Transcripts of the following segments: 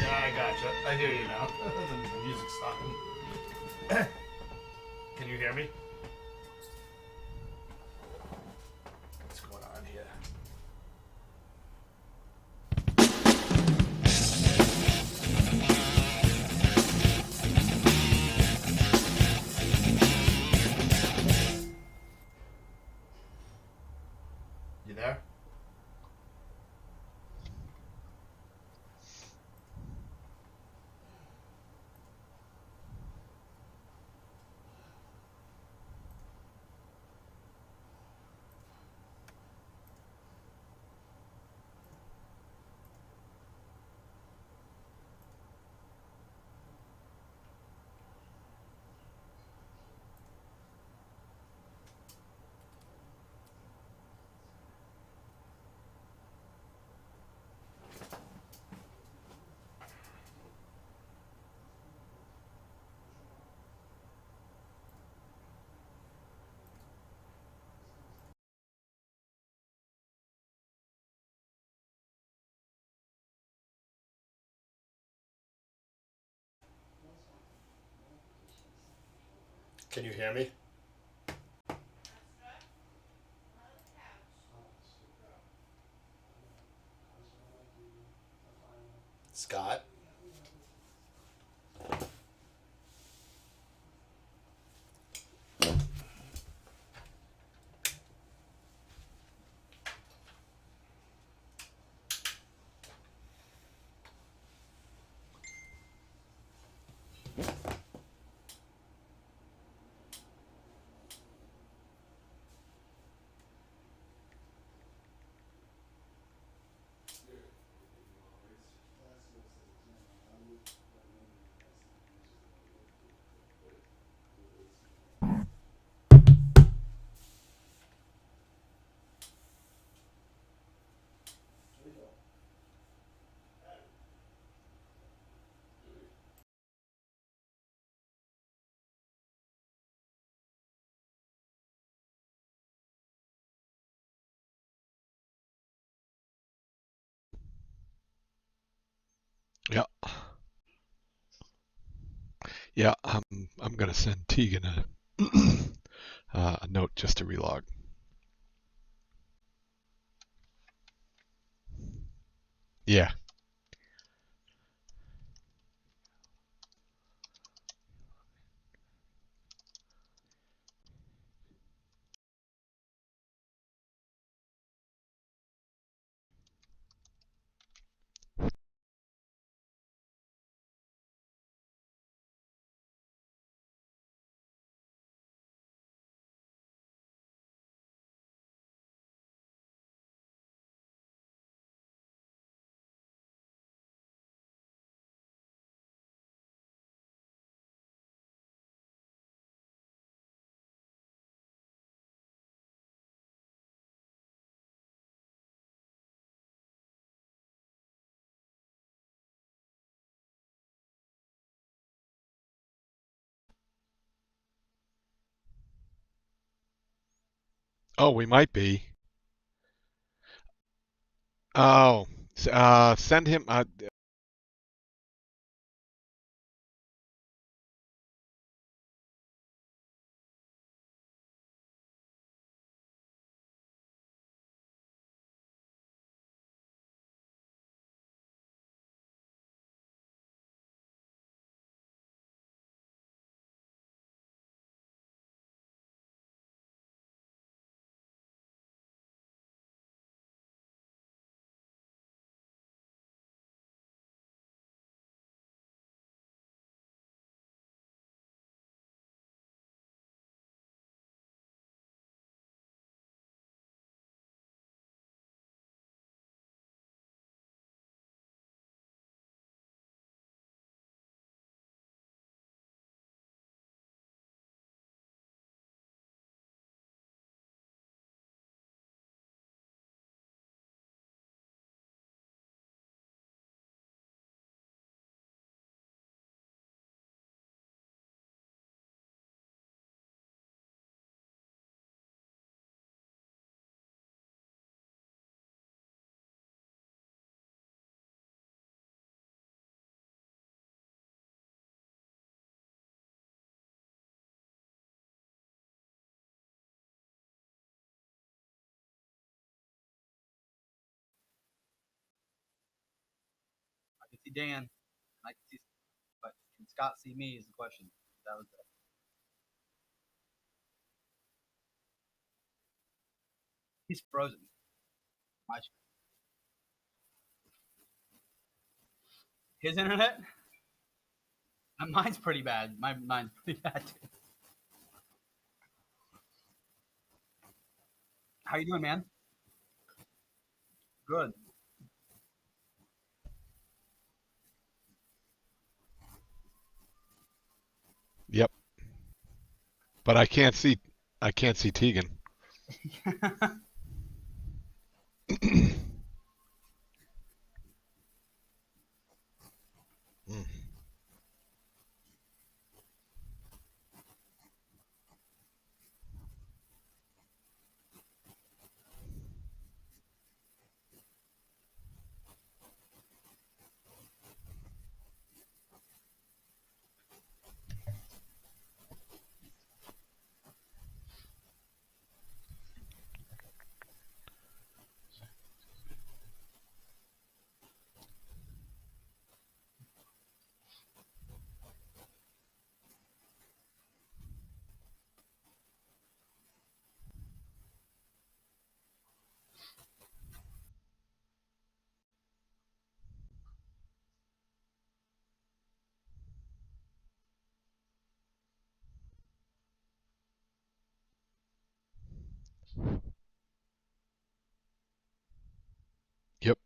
Yeah, I gotcha. I hear you now. The music's stopping. Can you hear me? What's going on here? You there? Can you hear me? Scott? Yeah, yeah. I'm gonna send Tegan a note just to relog. Yeah. Oh, we might be. Oh, send him. see Dan. I can see, but can Scott see me? Is the question. That was it. He's frozen. My, his internet? Mine's pretty bad. Mine's pretty bad too. How you doing, man? Good. Yep. But I can't see Tegan. Mm. Yep.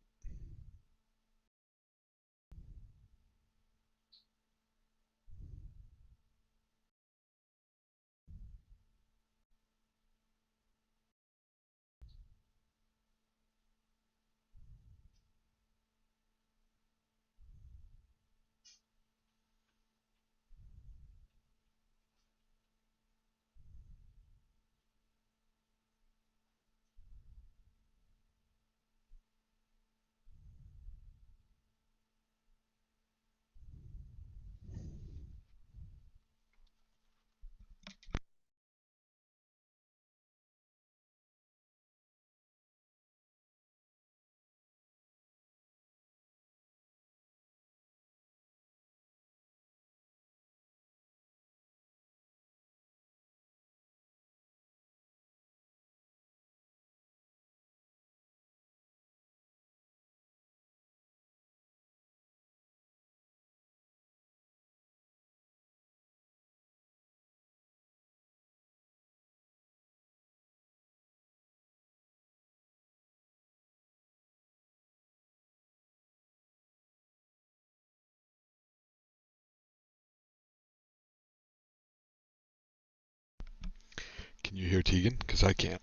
Can you hear Tegan? Because I can't.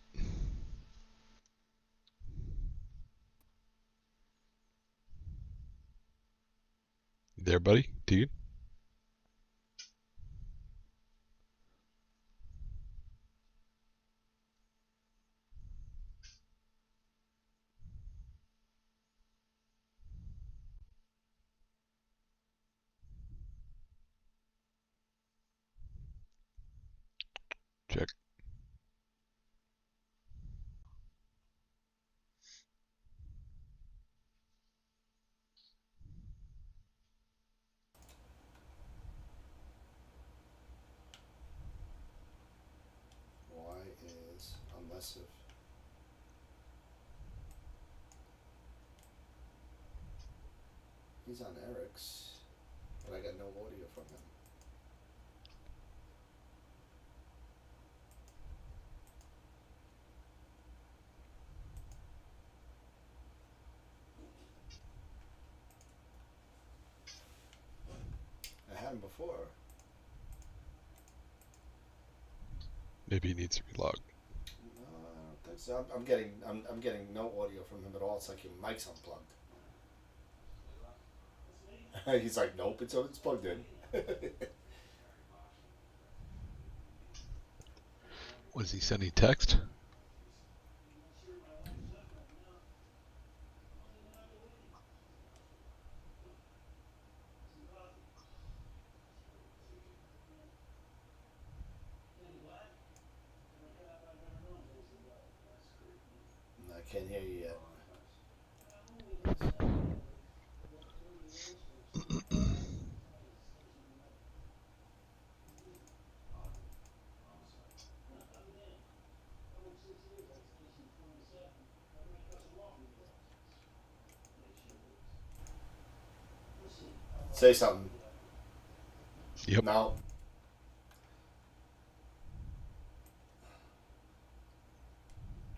There, buddy? Tegan? Check. Why is, unless if he's on Eric's, but I got no audio from him. I had him before. Maybe he needs to relog. No, I don't think so. I'm getting no audio from him at all. It's like your mic's unplugged. He's like, nope, it's plugged in. Was he sending text? I can't hear you yet. Say something. Yep. No.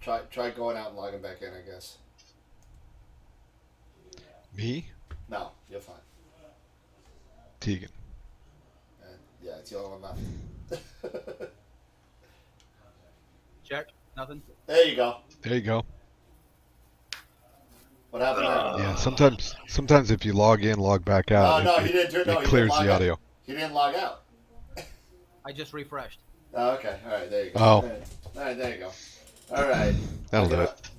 Try going out and logging back in, I guess. Me? No, you're fine. Tegan. And yeah, it's the only one left. Check. Nothing. There you go. There you go. What happened there? Yeah, sometimes if you log in, log back out, No, he didn't do it. No, it he didn't clears log the out. audio. He didn't log out. I just refreshed. Oh, okay. All right, there you go. Oh. All right, there you go. All right. That'll do it.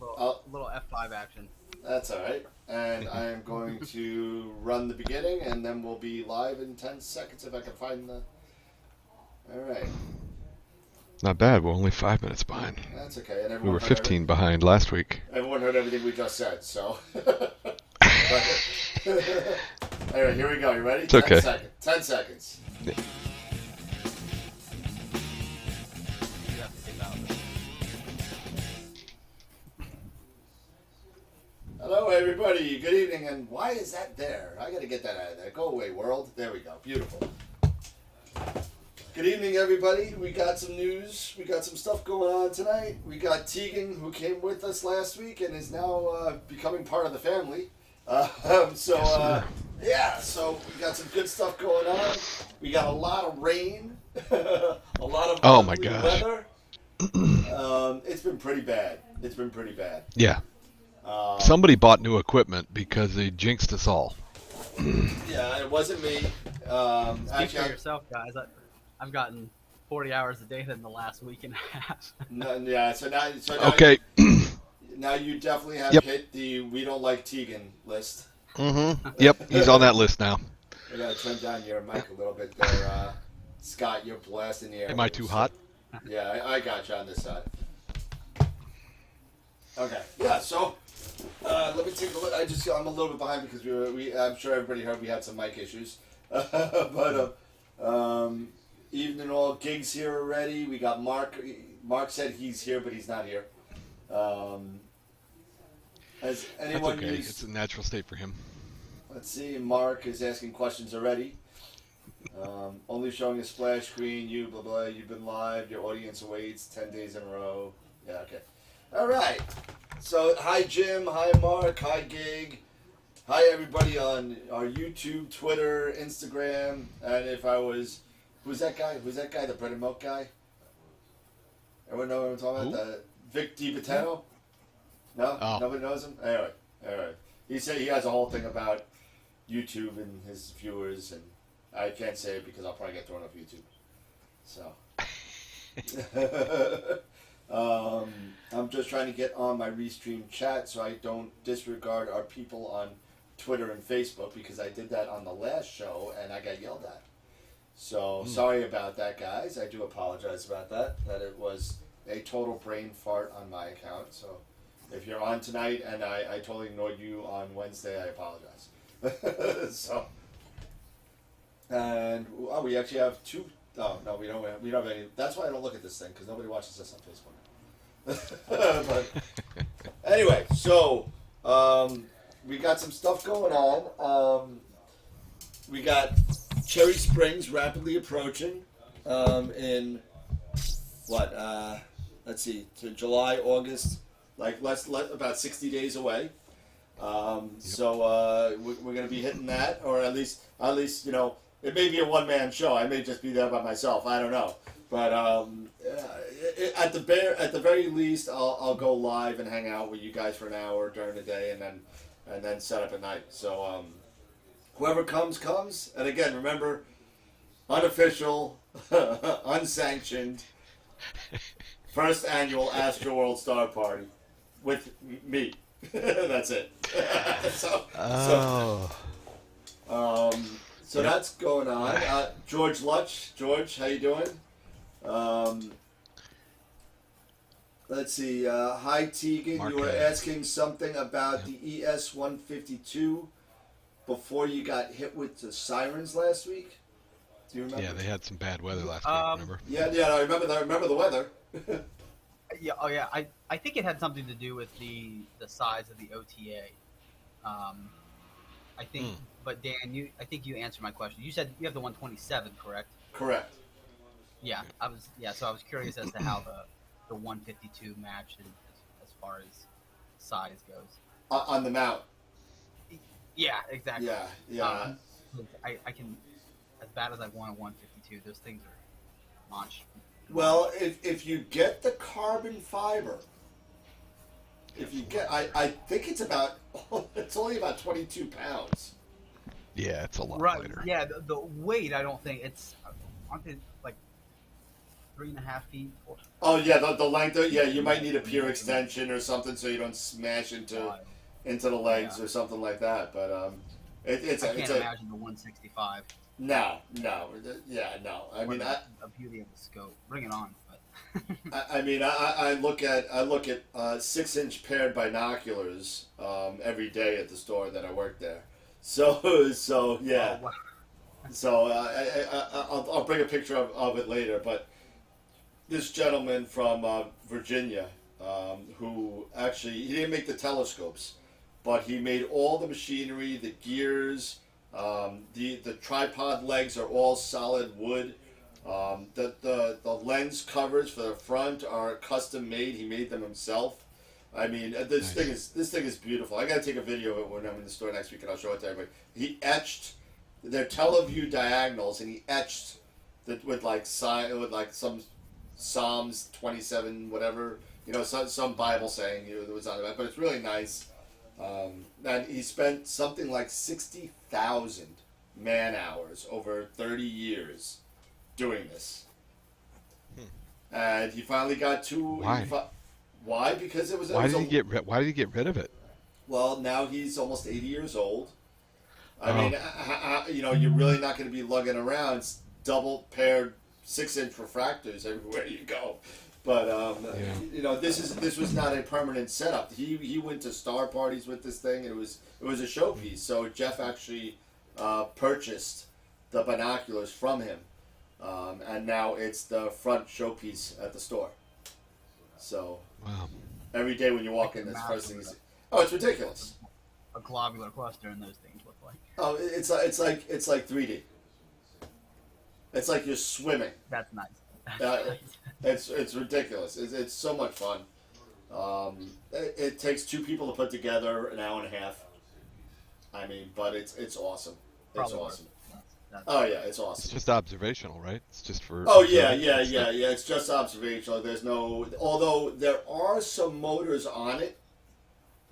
Little F5 action. That's all right. And I am going to run the beginning, and then we'll be live in 10 seconds if I can find the... All right. Not bad. We're only 5 minutes behind. That's okay. And We were 15 behind last week. Everyone heard everything we just said, so... All right, here we go. You ready? It's okay. 10 seconds. You have to take out of it. Hello, everybody. Good evening. And why is that there? I got to get that out of there. Go away, world. There we go. Beautiful. Good evening, everybody. We got some news. We got some stuff going on tonight. We got Tegan, who came with us last week and is now becoming part of the family. Yeah, so we got some good stuff going on. We got a lot of rain, a lot of Oh my ugly gosh. weather. It's been pretty bad. Yeah. Somebody bought new equipment because they jinxed us all. Yeah, it wasn't me. Speak for yourself, guys. I've gotten 40 hours a day in the last week and a half. So now Okay. now you definitely have Yep. hit the "we don't like Tegan" list. Mm-hmm. Yep, he's on that list now. I gotta turn down your mic a little bit there, Scott. You're blasting the air. Am I too hot? Yeah, I got you on this side. Okay. Yeah. So let me take a look. I'm a little bit behind because I'm sure everybody heard we had some mic issues, but evening all, gigs here already. We got Mark. Mark said he's here, but he's not here. Has anyone That's okay. used? It's a natural state for him. Let's see. Mark is asking questions already. Only showing a splash screen. You blah blah. You've been live. Your audience awaits 10 days in a row. Yeah. Okay. All right. So hi Jim. Hi Mark. Hi Gig. Hi everybody on our YouTube, Twitter, Instagram, and if I was, who's that guy? The bread and milk guy? Everyone know what I'm talking about? The Vic DiBattino? No? Oh. Nobody knows him? Anyway, alright. He said he has a whole thing about YouTube and his viewers, and I can't say it because I'll probably get thrown off YouTube. So. I'm just trying to get on my Restream chat so I don't disregard our people on Twitter and Facebook because I did that on the last show and I got yelled at. So sorry about that, guys. I do apologize about that. That it was a total brain fart on my account. So if you're on tonight and I totally ignored you on Wednesday, I apologize. So and we actually have two. Oh no, we don't have any. That's why I don't look at this thing because nobody watches this on Facebook. But anyway, so we got some stuff going on. We got Cherry Springs rapidly approaching in what? Let's see, to July, August, like about 60 days away. So we're going to be hitting that, or at least you know, it may be a one-man show. I may just be there by myself. I don't know. But at the very least, I'll go live and hang out with you guys for an hour during the day, and then set up at night. So whoever comes. And again, remember, unofficial, unsanctioned, first annual AstroWorld Star Party with me. That's it. So that's going on. George Lutch. George, how you doing? Let's see. Hi, Tegan. Mark You were A. asking something about the ES-152 before you got hit with the sirens last week. Do you remember? Yeah, they had some bad weather last week, remember? Yeah, I remember that. I remember the weather. Yeah, oh yeah. I think it had something to do with the size of the OTA. I think But Dan, I think you answered my question. You said you have the 127, correct? Correct. Yeah, so I was curious as to how the 152 matched as far as size goes. On the mount. Yeah, exactly. Yeah, yeah. 'Cause I can, as bad as I've won a 152, those things are monstrous. Well, if you get the carbon fiber, if you get, I think it's about, it's only about 22 pounds. Yeah, it's a lot Right. lighter. Yeah, the weight, I don't think it's, aren't they like 3.5 feet? Oh yeah, the length. Yeah, you might need a pier extension or something so you don't smash into the legs or something like that. But I can't imagine the 165. No. I mean, a beauty of the scope. Bring it on. But I look at 6-inch paired binoculars every day at the store that I work there. So yeah. Oh, wow. So I'll bring a picture of it later. But this gentleman from Virginia, who actually he didn't make the telescopes, but he made all the machinery, the gears. The tripod legs are all solid wood. The lens covers for the front are custom made. He made them himself. I mean, this thing is beautiful. I gotta take a video of it when I'm in the store next week, and I'll show it to everybody. He etched their teleview diagonals, and he etched with some Psalms 27 whatever, some Bible saying that was on it. But it's really nice. And he spent something like 60,000 man hours over 30 years doing this. And he finally got to. Why? Why? Because it was. Why did he get rid of it? Well, now he's almost 80 years old. I mean, you're really not going to be lugging around double paired 6-inch refractors everywhere you go. But this was not a permanent setup. He went to star parties with this thing, and it was a showpiece. So Jeff actually purchased the binoculars from him, and now it's the front showpiece at the store. So every day when you walk in, that's the first thing you see. Oh, it's ridiculous. A globular cluster, and those things look like. Oh, it's like 3D. It's like you're swimming. That's nice. It's ridiculous. It's so much fun. It takes 2 people to put together an hour and a half. I mean, but it's awesome. It's awesome. Oh yeah, it's awesome. It's just observational, right? It's just for. Oh yeah. It's just observational. There's no. Although there are some motors on it.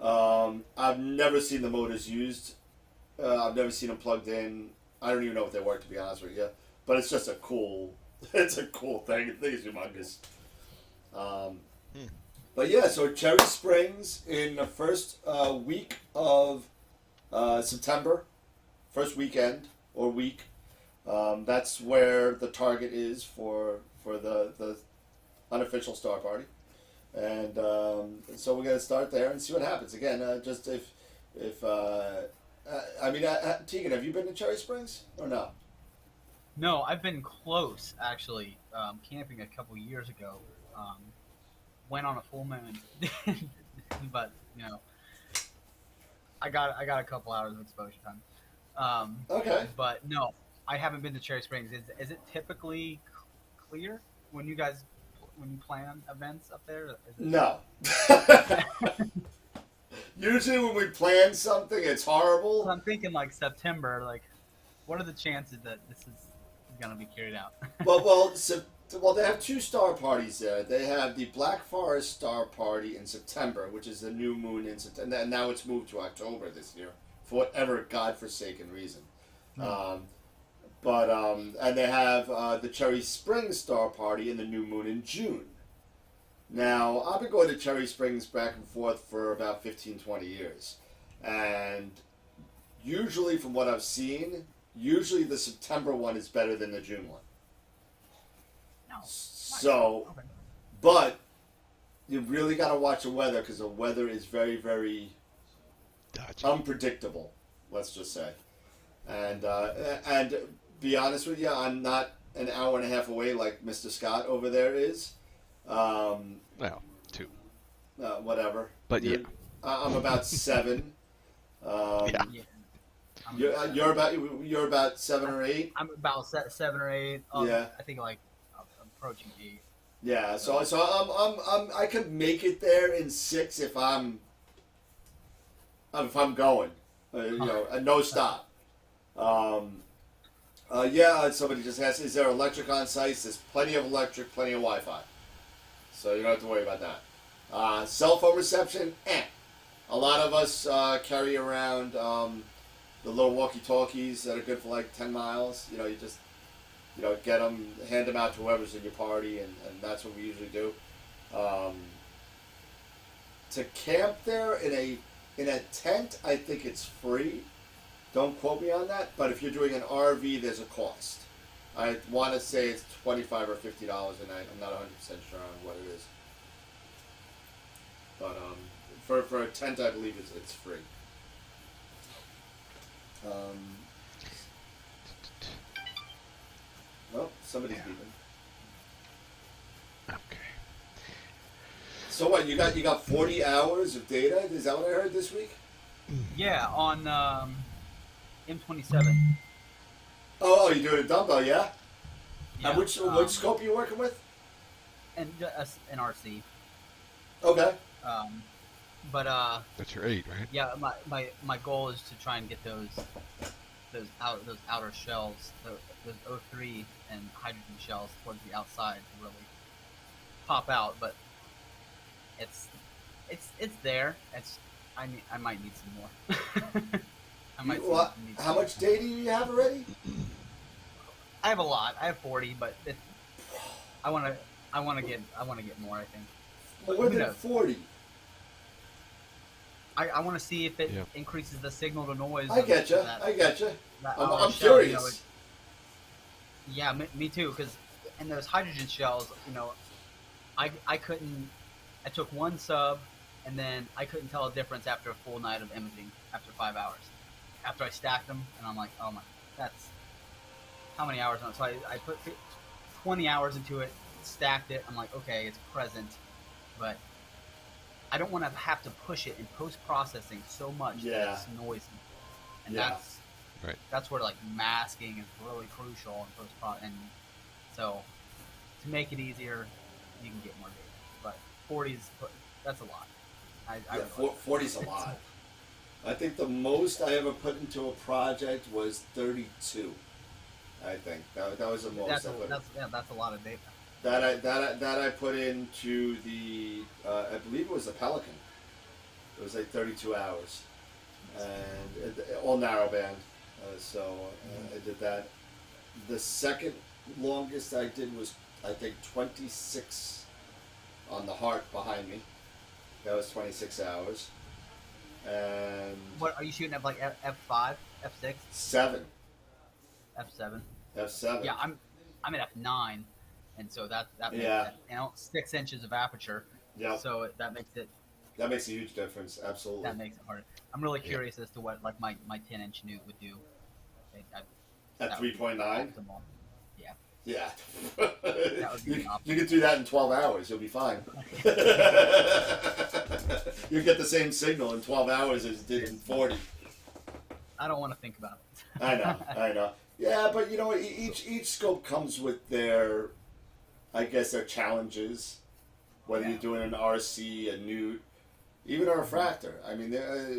I've never seen the motors used. I've never seen them plugged in. I don't even know if they work, to be honest with you. But it's just a cool. It's a cool thing. The thing is humongous. But yeah, so Cherry Springs in the first week of September, first weekend or week. That's where the target is for the unofficial star party, and so we're gonna start there and see what happens. Again, just if Tegan, have you been to Cherry Springs or no? No, I've been close actually. Camping a couple years ago. Went on a full moon, but I got a couple hours of exposure time. Okay. But no, I haven't been to Cherry Springs. Is it typically clear when you plan events up there? No. Usually when we plan something, it's horrible. I'm thinking like September. Like, what are the chances that this is gonna be carried out? Well, they have 2 star parties there. They have the Black Forest Star Party in September, which is the new moon in September, and now it's moved to October this year for whatever godforsaken reason. And they have the Cherry Springs Star Party in the new moon in June. Now, I've been going to Cherry Springs back and forth for about 15, 20 years. And usually, from what I've seen, the September one is better than the June one. No. So, Okay. But you really got to watch the weather because the weather is very, very unpredictable, let's just say. And be honest with you, I'm not an hour and a half away like Mr. Scott over there is. Well, 2. Whatever. But yeah. I'm about 7. Yeah. You're about 7 or 8. I'm about 7 or 8. Yeah. I think like I'm approaching 8. Yeah. So I could make it there in 6 if I'm going. A no stop. Somebody just asked, is there electric on site? There's plenty of electric, plenty of Wi-Fi. So you don't have to worry about that. Cell phone reception, A lot of us carry around the little walkie-talkies that are good for like 10 miles. You just, get them, hand them out to whoever's in your party, and that's what we usually do. To camp there in a tent, I think it's free. Don't quote me on that, but if you're doing an RV, there's a cost. I want to say it's $25 or $50 a night. I'm not 100% sure on what it is. But for a tent, I believe it's free. Somebody's beeping. Okay. So what? You got 40 hours of data? Is that what I heard this week? Yeah, on M27. Oh, you're doing a dumbbell, yeah? Yeah, And which scope are you working with? And an RC. Okay. But That's your 8, right? yeah, my goal is to try and get those outer shells, those O3 and hydrogen shells towards the outside to really pop out. But it's there. I might need some more. How much data do you have already? I have a lot. I have 40, but I want to get more. I think. More than 40. I want to see if it increases the signal to noise. I get you. I'm shell, curious. Yeah, me too. Because in those hydrogen shells, I couldn't. I took one sub, and then I couldn't tell a difference after a full night of imaging. After 5 hours, after I stacked them, and I'm like, oh my, that's how many hours on it? So I put 20 hours into it, stacked it. I'm like, okay, it's present, but I don't want to have to push it in post-processing so much that it's noisy. And that's where like masking is really crucial in post-processing. And so to make it easier, you can get more data. But 40's, that's a lot. 40's a lot. I think the most I ever put into a project was 32. I think that was the most. That's a lot of data. That I put into the I believe it was the Pelican. It was like 32 hours, and all narrowband. I did that. The second longest I did was I think 26 on the heart behind me. That was 26 hours. And what are you shooting at? Like F5, F6, 7, F7. F7. Yeah, I'm at F9, and so that makes it, 6 inches of aperture. Yeah. So that makes a huge difference. Absolutely. That makes it harder. I'm really curious as to what like my 10-inch Newt would do. At 3.9. Yeah. Yeah. That would be you can do that in 12 hours. You'll be fine. You get the same signal in 12 hours as you did in 40. I don't want to think about it. I know. Yeah, but each scope comes with their challenges. Whether you're doing an RC, a Newt, even a refractor. I mean,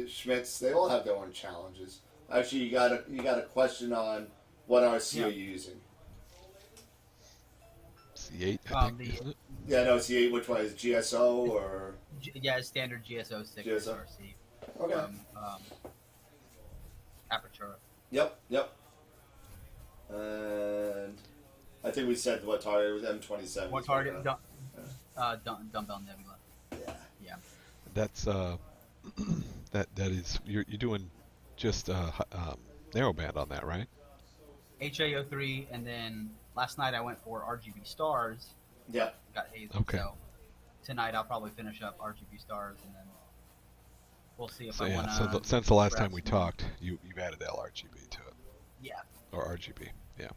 Schmitz, they all have their own challenges. Actually, you got a question on what RC you're using. C8, I think, isn't it? Yeah, no, C8. Which one is it, GSO or? Standard GSO 6 GSO? RC. Okay. Aperture. Yep. And I think we said what target was M27. What target? Dumbbell Nebula. Yeah. That's that is you're doing just narrowband on that, right? HA03, and then last night I went for RGB stars. Yeah. Got hazed. Okay. So tonight I'll probably finish up RGB stars, and then we'll see if So I want to. So since the last time we talked, you've added LRGB to it. Yeah. Or RGB. Yeah.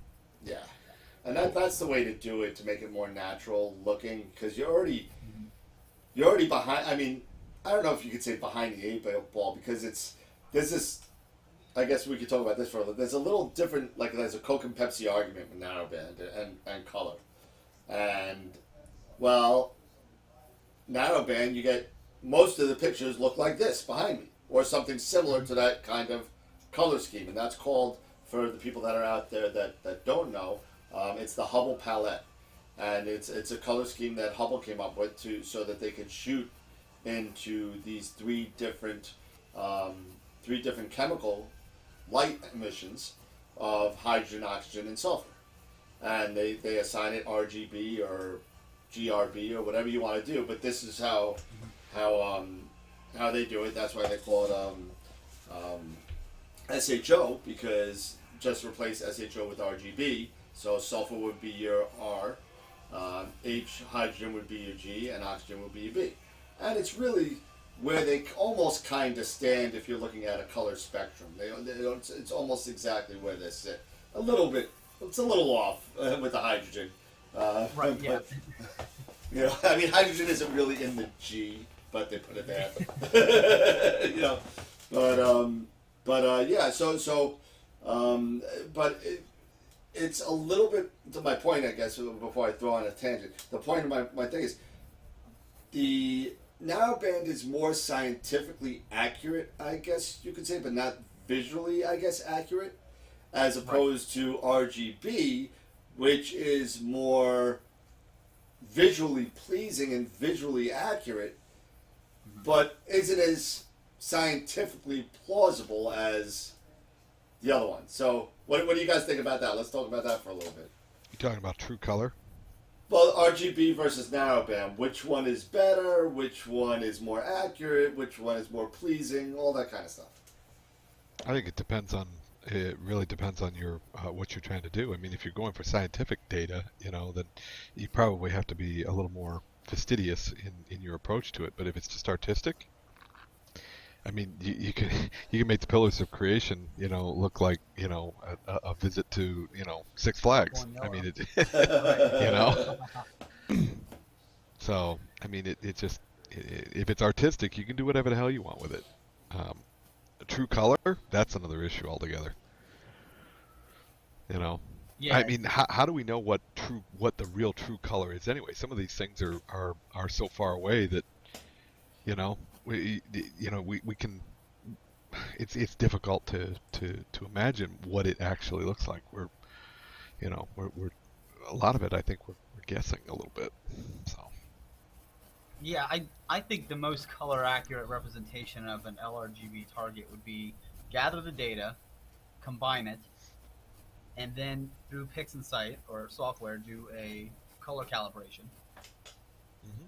Yeah. And that's the way to do it, to make it more natural looking, because you're already behind. I mean, I don't know if you could say behind the 8 ball, because there's this. I guess we could talk about this for a little. There's a little different, like there's a Coke and Pepsi argument with narrowband and color, and well, narrowband you get most of the pictures look like this behind me, or something similar to that kind of color scheme, and that's called, for the people that are out there that don't know, it's the Hubble palette, and it's a color scheme that Hubble came up with so that they could shoot into these three different chemical light emissions of hydrogen, oxygen, and sulfur, and they assign it RGB or GRB or whatever you want to do. But this is how they do it. That's why they call it SHO, because just replace SHO with RGB. So sulfur would be your R, hydrogen would be your G, and oxygen would be your B. And it's really where they almost kind of stand if you're looking at a color spectrum. It's almost exactly where they sit. A little bit, it's a little off with the hydrogen. Right, yeah. But, you know, I mean, hydrogen isn't really in the G, but they put it there. You know, but yeah. But it's a little bit to my point, I guess. Before I throw on a tangent, the point of my thing is the narrowband is more scientifically accurate, I guess you could say, but not visually, I guess, accurate, as opposed to RGB, which is more visually pleasing and visually accurate, but isn't as scientifically plausible as the other one. So what do you guys think about that? Let's talk about that for a little bit. You talking about true color? Well, RGB versus narrowband. Which one is better? Which one is more accurate? Which one is more pleasing? All that kind of stuff. I think it really depends on your what you're trying to do. I mean, if you're going for scientific data, you know, then you probably have to be a little more fastidious in your approach to it. But if it's just artistic, I mean, you can make the Pillars of Creation, you know, look like, you know, a visit to, you know, Six Flags. I mean, you know. So I mean, it just if it's artistic, you can do whatever the hell you want with it. True color, that's another issue altogether. You know. Yeah. I mean, how do we know what the real true color is anyway? Some of these things are so far away that, you know. We can. It's difficult to imagine what it actually looks like. We're a lot of it. I think we're guessing a little bit. So. Yeah, I think the most color accurate representation of an LRGB target would be gather the data, combine it, and then through PixInsight or software do a color calibration. Mm-hmm.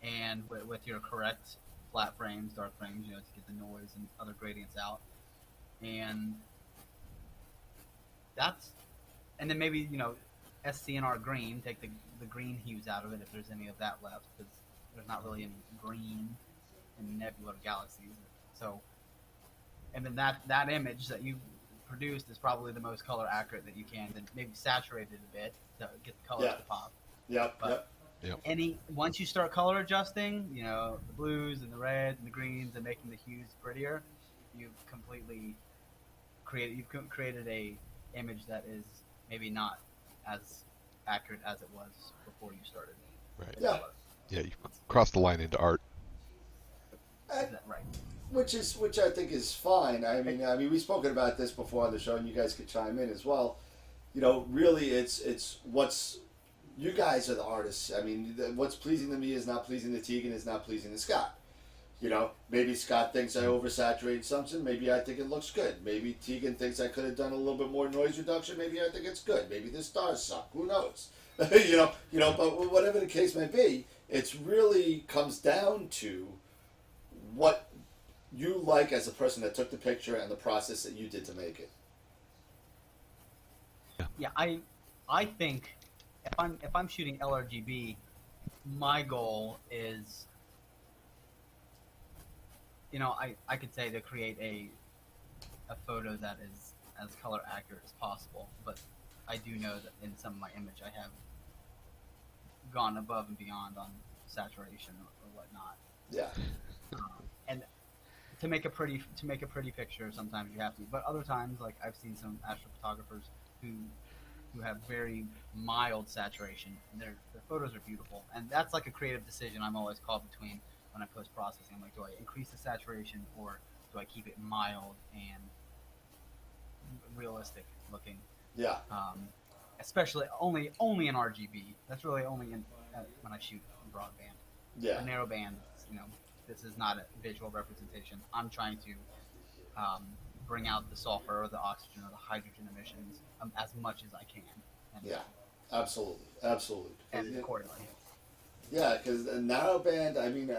And with your correct flat frames, dark frames, you know, to get the noise and other gradients out, and then maybe, you know, SCNR green, take the green hues out of it if there's any of that left, because there's not really any green in nebula galaxies. So, and then that image that you produced is probably the most color accurate that you can. Then maybe saturate it a bit to get the colors to pop. Yep. Once you start color adjusting, you know, the blues and the reds and the greens and making the hues prettier, you've created a image that is maybe not as accurate as it was before you started. Right. Yeah. Yeah, you crossed the line into art. Is that right? Which I think is fine. I mean, we've spoken about this before on the show, and you guys could chime in as well. You know, really, it's what's. You guys are the artists. I mean, what's pleasing to me is not pleasing to Tegan, is not pleasing to Scott. You know, maybe Scott thinks I oversaturated something. Maybe I think it looks good. Maybe Tegan thinks I could have done a little bit more noise reduction. Maybe I think it's good. Maybe the stars suck. Who knows? you know. But whatever the case may be, it's really comes down to what you like as a person that took the picture and the process that you did to make it. Yeah, I think. If I'm shooting LRGB, my goal is, you know, I could say to create a photo that is as color accurate as possible, but I do know that in some of my image I have gone above and beyond on saturation or whatnot. Yeah. And to make a pretty picture, sometimes you have to. But other times, like I've seen some astrophotographers who have very mild saturation, and their photos are beautiful. And that's like a creative decision I'm always caught between when I post processing. I'm like, do I increase the saturation or do I keep it mild and realistic looking? Yeah. Especially only in RGB. That's really only in when I shoot in broadband. Yeah. For narrowband, this is not a visual representation. I'm trying to bring out the sulfur or the oxygen or the hydrogen emissions as much as I can. And, Yeah. Absolutely. And accordingly. Yeah, because narrowband. I mean,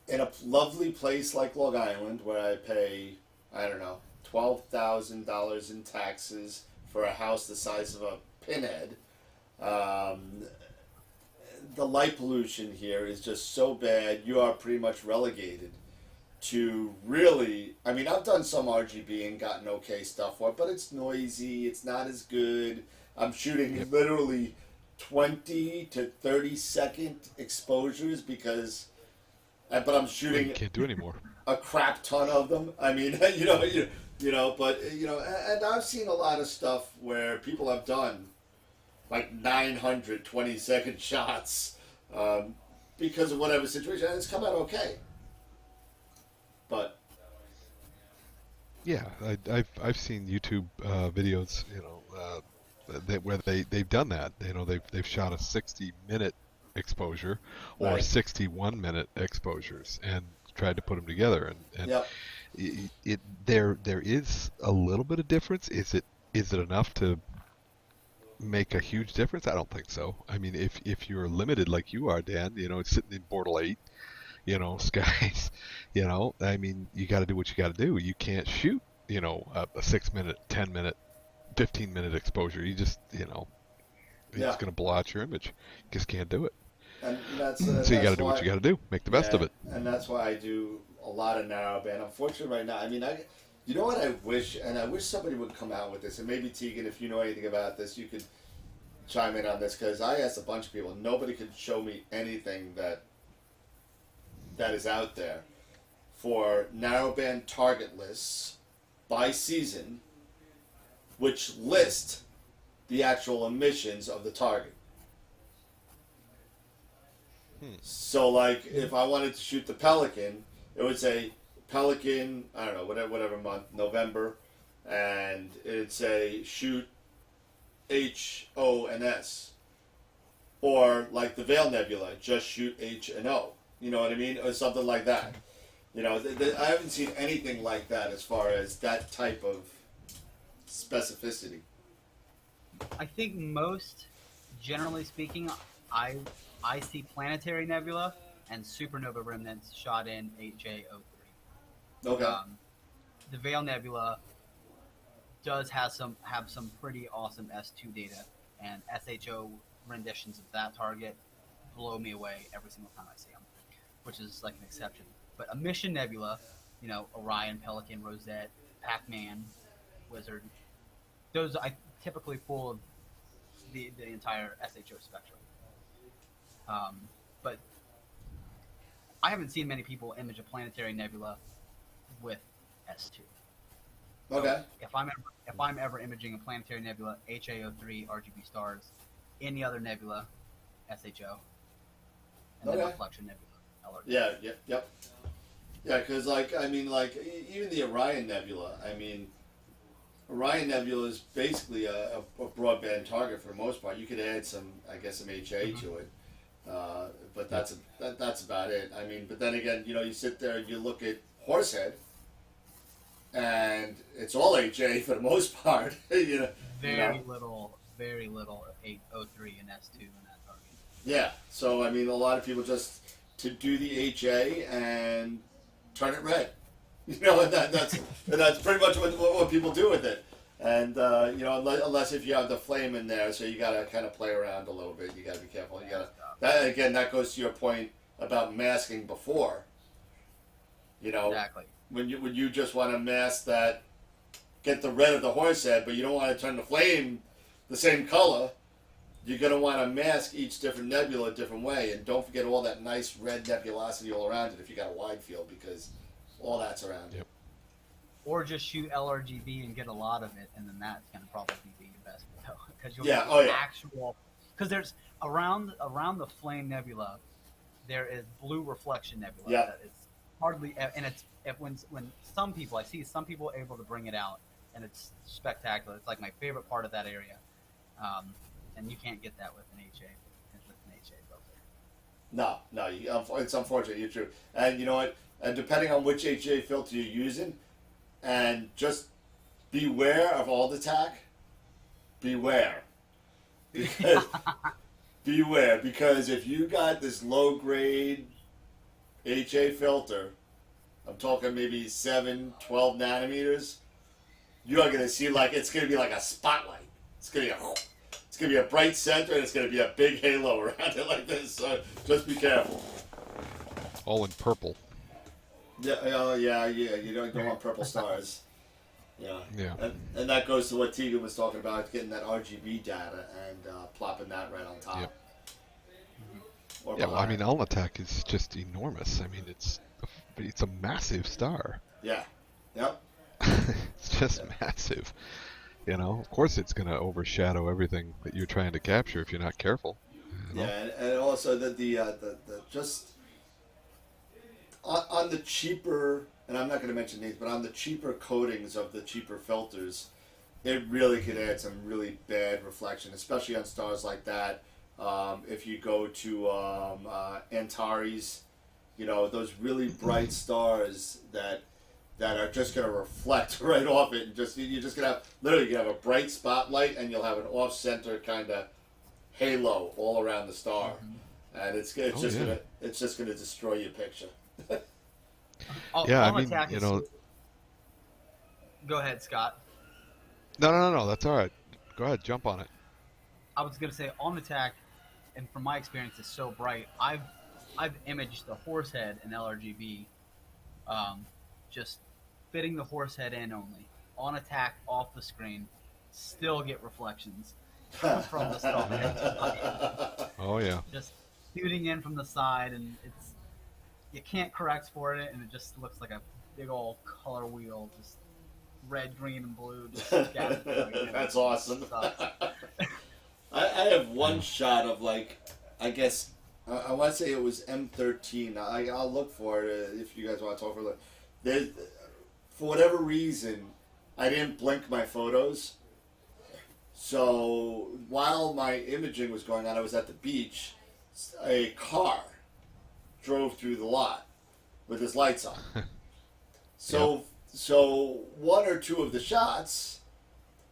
in a lovely place like Long Island, where I pay, I don't know, $12,000 in taxes for a house the size of a pinhead. The light pollution here is just so bad. You are pretty much relegated to really. I mean, I've done some RGB and gotten okay stuff for it, but it's noisy. It's not as good. I'm shooting literally 20 to 30-second exposures because, but I'm shooting. You can't do anymore. A crap ton of them. I mean, but and I've seen a lot of stuff where people have done like 920-second shots because of whatever situation, and it's come out okay. But yeah, I've seen YouTube videos, where they've done that. They've shot a 60-minute exposure or Right. 61-minute exposures and tried to put them together, and Yep. there is a little bit of difference. Is it enough to make a huge difference? I don't think so. I mean, if you're limited like you are, Dan, sitting in Bortle 8, skies, I mean, you got to do what you got to do. You can't shoot, a 6-minute, 10-minute, 15-minute exposure. You just, it's going to blow out your image. You just can't do it. And that's So you got to do what you got to do. Make the best of it. And that's why I do a lot of narrowband. Unfortunately, right now, I mean, you know what I wish, and I wish somebody would come out with this, and maybe Tegan, if you know anything about this, you could chime in on this, because I asked a bunch of people, nobody could show me anything that is out there for narrowband target lists by season, which list the actual emissions of the target. So, like, if I wanted to shoot the Pelican, it would say Pelican, I don't know, whatever month, November, and it'd say shoot H, O, and S. Or, like the Veil Nebula, just shoot H and O. You know what I mean? Or something like that. I haven't seen anything like that as far as that type of specificity. I think most, generally speaking, I see planetary nebula and supernova remnants shot in HA03. Okay. The Veil Nebula does have some pretty awesome S2 data, and SHO renditions of that target blow me away every single time I see them, which is like an exception. But a Mission Nebula, Orion, Pelican, Rosette, Pac-Man, Wizard, those I typically pull of the entire SHO spectrum. But I haven't seen many people image a planetary nebula with S2. Okay. So if I'm ever imaging a planetary nebula, HA03 RGB stars, any other nebula, SHO, and then reflection nebula, LRD. Yeah. Yep. Yeah, because even the Orion Nebula. I mean, Orion Nebula is basically a broadband target for the most part. You could add some HA to it, but that's about it. I mean, but then again, you sit there and you look at Horsehead, and it's all HA for the most part. Very little 803 and S2 in that target. Yeah, so I mean, a lot of people just to do the HA and turn it red. And that's pretty much what people do with it. And unless if you have the flame in there, so you gotta kind of play around a little bit. You gotta be careful. That goes to your point about masking before. Exactly. When you just want to mask that, get the red of the Horsehead, but you don't want to turn the flame the same color. You're going to want to mask each different nebula a different way, and don't forget all that nice red nebulosity all around it if you got a wide field, because all that's around it. Yep. Or just shoot LRGB and get a lot of it, and then that's going to probably be your best because you'll Yeah, get actual. Because there's around the Flame Nebula, there is blue reflection nebula that is hardly, and it's when some people I see some people able to bring it out, and it's spectacular. It's like my favorite part of that area, and you can't get that with an HA. With an HA filter. No, it's unfortunate. You're true, and you know what? And depending on which HA filter you're using, and just beware of alt attack. Beware. Beware, because if you got this low grade HA filter, I'm talking maybe 7, 12 nanometers, you are gonna see it's gonna be like a spotlight. It's gonna be a bright center, and it's gonna be a big halo around it like this. So just be careful. All in purple. Yeah, oh yeah. You don't go on purple stars. Yeah. And that goes to what Tegan was talking about, getting that RGB data and plopping that right on top. Yep. Or Yeah, well, I mean, Alnitak is just enormous. I mean, it's a massive star. Yeah. Yep. It's just massive. You know, of course it's going to overshadow everything that you're trying to capture if you're not careful. You know? Yeah, and also the just on the cheaper, and I'm not going to mention names, but on the cheaper coatings of the cheaper filters, it really could add some really bad reflection, especially on stars like that. If you go to Antares, those really bright stars that are just going to reflect right off it, and you're just going to have a bright spotlight, and you'll have an off-center kind of halo all around the star, and it's just going to destroy your picture. Yeah, I mean, Go ahead, Scott. No, that's all right. Go ahead, jump on it. I was going to say, on attack, and from my experience, is so bright. I've imaged the horse head in LRGB, just fitting the horse head in only. On attack, off the screen, still get reflections from the star. Oh yeah. Just shooting in from the side, and you can't correct for it, and it just looks like a big old color wheel, just red, green, and blue. Just That's awesome. I have one shot of I guess I want to say it was M13. I'll look for it if you guys want to talk for it. For whatever reason, I didn't blink my photos. So while my imaging was going on, I was at the beach. A car drove through the lot with his lights on. So one or two of the shots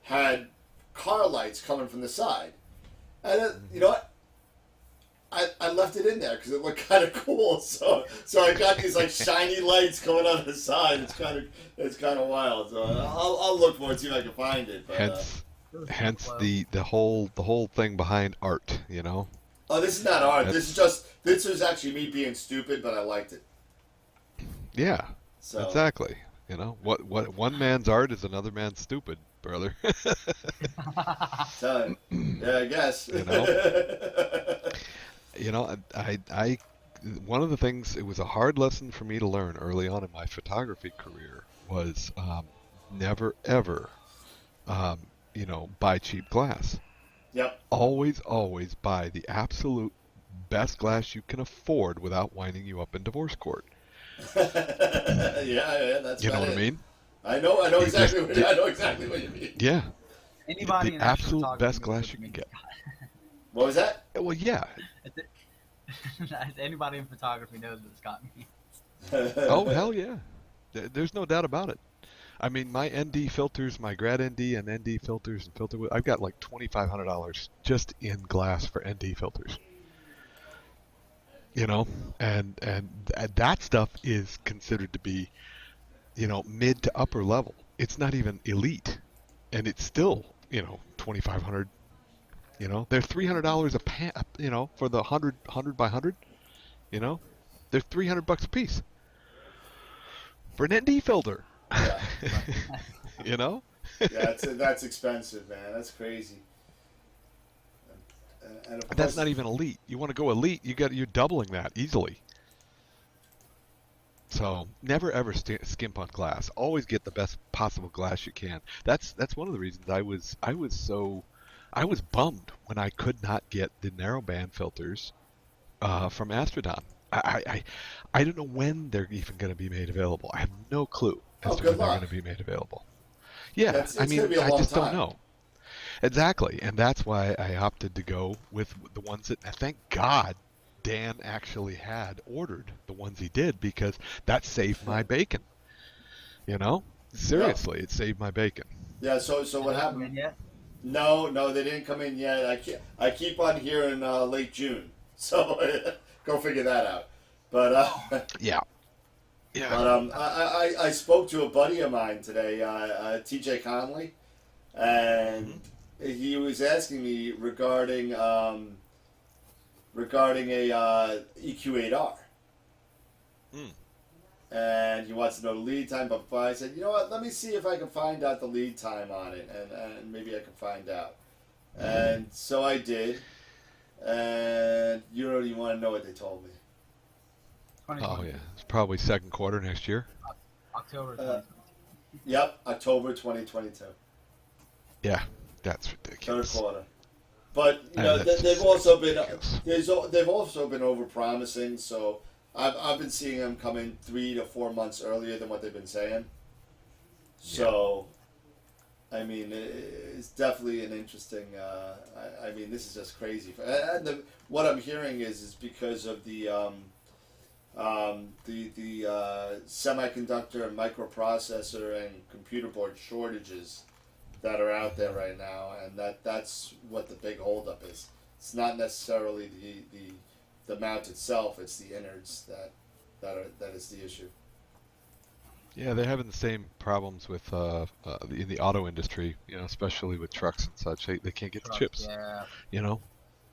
had car lights coming from the side. And you know what? I left it in there because it looked kind of cool. So I got these shiny lights coming on the side. It's kind of wild. So I'll look for it, see if I can find it. But, hence the whole thing behind art. Oh, this is not art. This was actually me being stupid, but I liked it. Yeah. So exactly. What one man's art is another man's stupid, brother. So, yeah, I guess. I one of the things, it was a hard lesson for me to learn early on in my photography career was never ever buy cheap glass. Yep. Always buy the absolute best glass you can afford without winding you up in divorce court. Yeah, that's. You know what I mean? I know exactly what you mean. Yeah. Anybody the absolute best glass you can get. What was that? Well, yeah. Anybody in photography knows what Scott means. Oh, hell yeah. There's no doubt about it. I mean, my ND filters, my grad ND and ND filters and filter, I've got like $2,500 just in glass for ND filters. And that stuff is considered to be, mid to upper level. It's not even elite, and it's still, $2,500. They're $300 a pan, for the 100 by 100. They're $300 a piece for an ND filter. Yeah. Yeah, that's expensive, man. That's crazy. And that's not even elite. You want to go elite, you're doubling that easily. So never ever skimp on glass. Always get the best possible glass you can. That's one of the reasons I was bummed when I could not get the narrowband filters from Astrodon. I don't know when they're even going to be made available. I have no clue as Oh, to good when they're going luck. to be made available. Yeah, It's I going to mean, be a I long just don't time. know. Exactly, and that's why I opted to go with the ones that, thank God, Dan actually had ordered the ones he did, because that saved my bacon. You know, Yeah. seriously, it saved my bacon. Yeah. So Did what they come happened? in yet? No, no, they didn't come in yet. I keep on hearing late June. So go figure that out. But Yeah, yeah. but I spoke to a buddy of mine today, T.J. Conley, and Hmm. he was asking me regarding a EQ8R, Mm. and he wants to know the lead time. But I said, you know what? Let me see if I can find out the lead time on it, and maybe I can find out. And so I did, and you don't even want to know what they told me. Oh 2020. yeah, it's probably second quarter next year. October Uh, 2020. Yep, October 2022, Yeah, that's third ridiculous. quarter. But you know That's they've just, also it's been ridiculous. they've also been over promising. So I've been seeing them come in 3 to 4 months earlier than what they've been saying. So I mean it's definitely an interesting. I mean this is just crazy. And what I'm hearing is because of the semiconductor and microprocessor and computer board shortages that are out there right now, and that's what the big holdup is. It's not necessarily the mount itself; it's the innards that is the issue. Yeah, they're having the same problems with in the auto industry. You know, especially with trucks and such. They can't get the Trucks, chips. yeah. You know,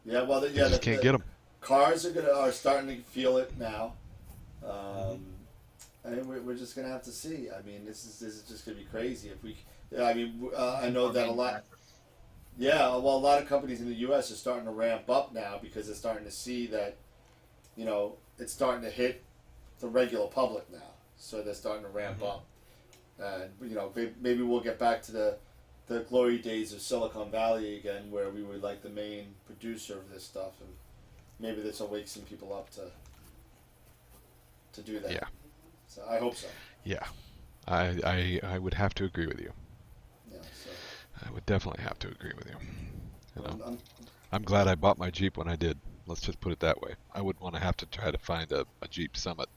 Yeah, well, they just can't the get them. cars are starting to feel it now. Hmm. Um, and we're just gonna have to see. I mean, this is just gonna be crazy if we. Yeah, I mean, I know Or that a lot. manufacturer. Yeah, well, a lot of companies in the U.S. are starting to ramp up now because they're starting to see that, it's starting to hit the regular public now. So they're starting to ramp Hmm. up, and maybe we'll get back to the glory days of Silicon Valley again, where we were like the main producer of this stuff, and maybe this will wake some people up to do that. Yeah, So I hope so. yeah. I would have to agree with you. Yeah. So I would definitely have to agree with you. You know, I'm I'm glad I bought my Jeep when I did. Let's just put it that way. I wouldn't want to have to try to find a Jeep Summit,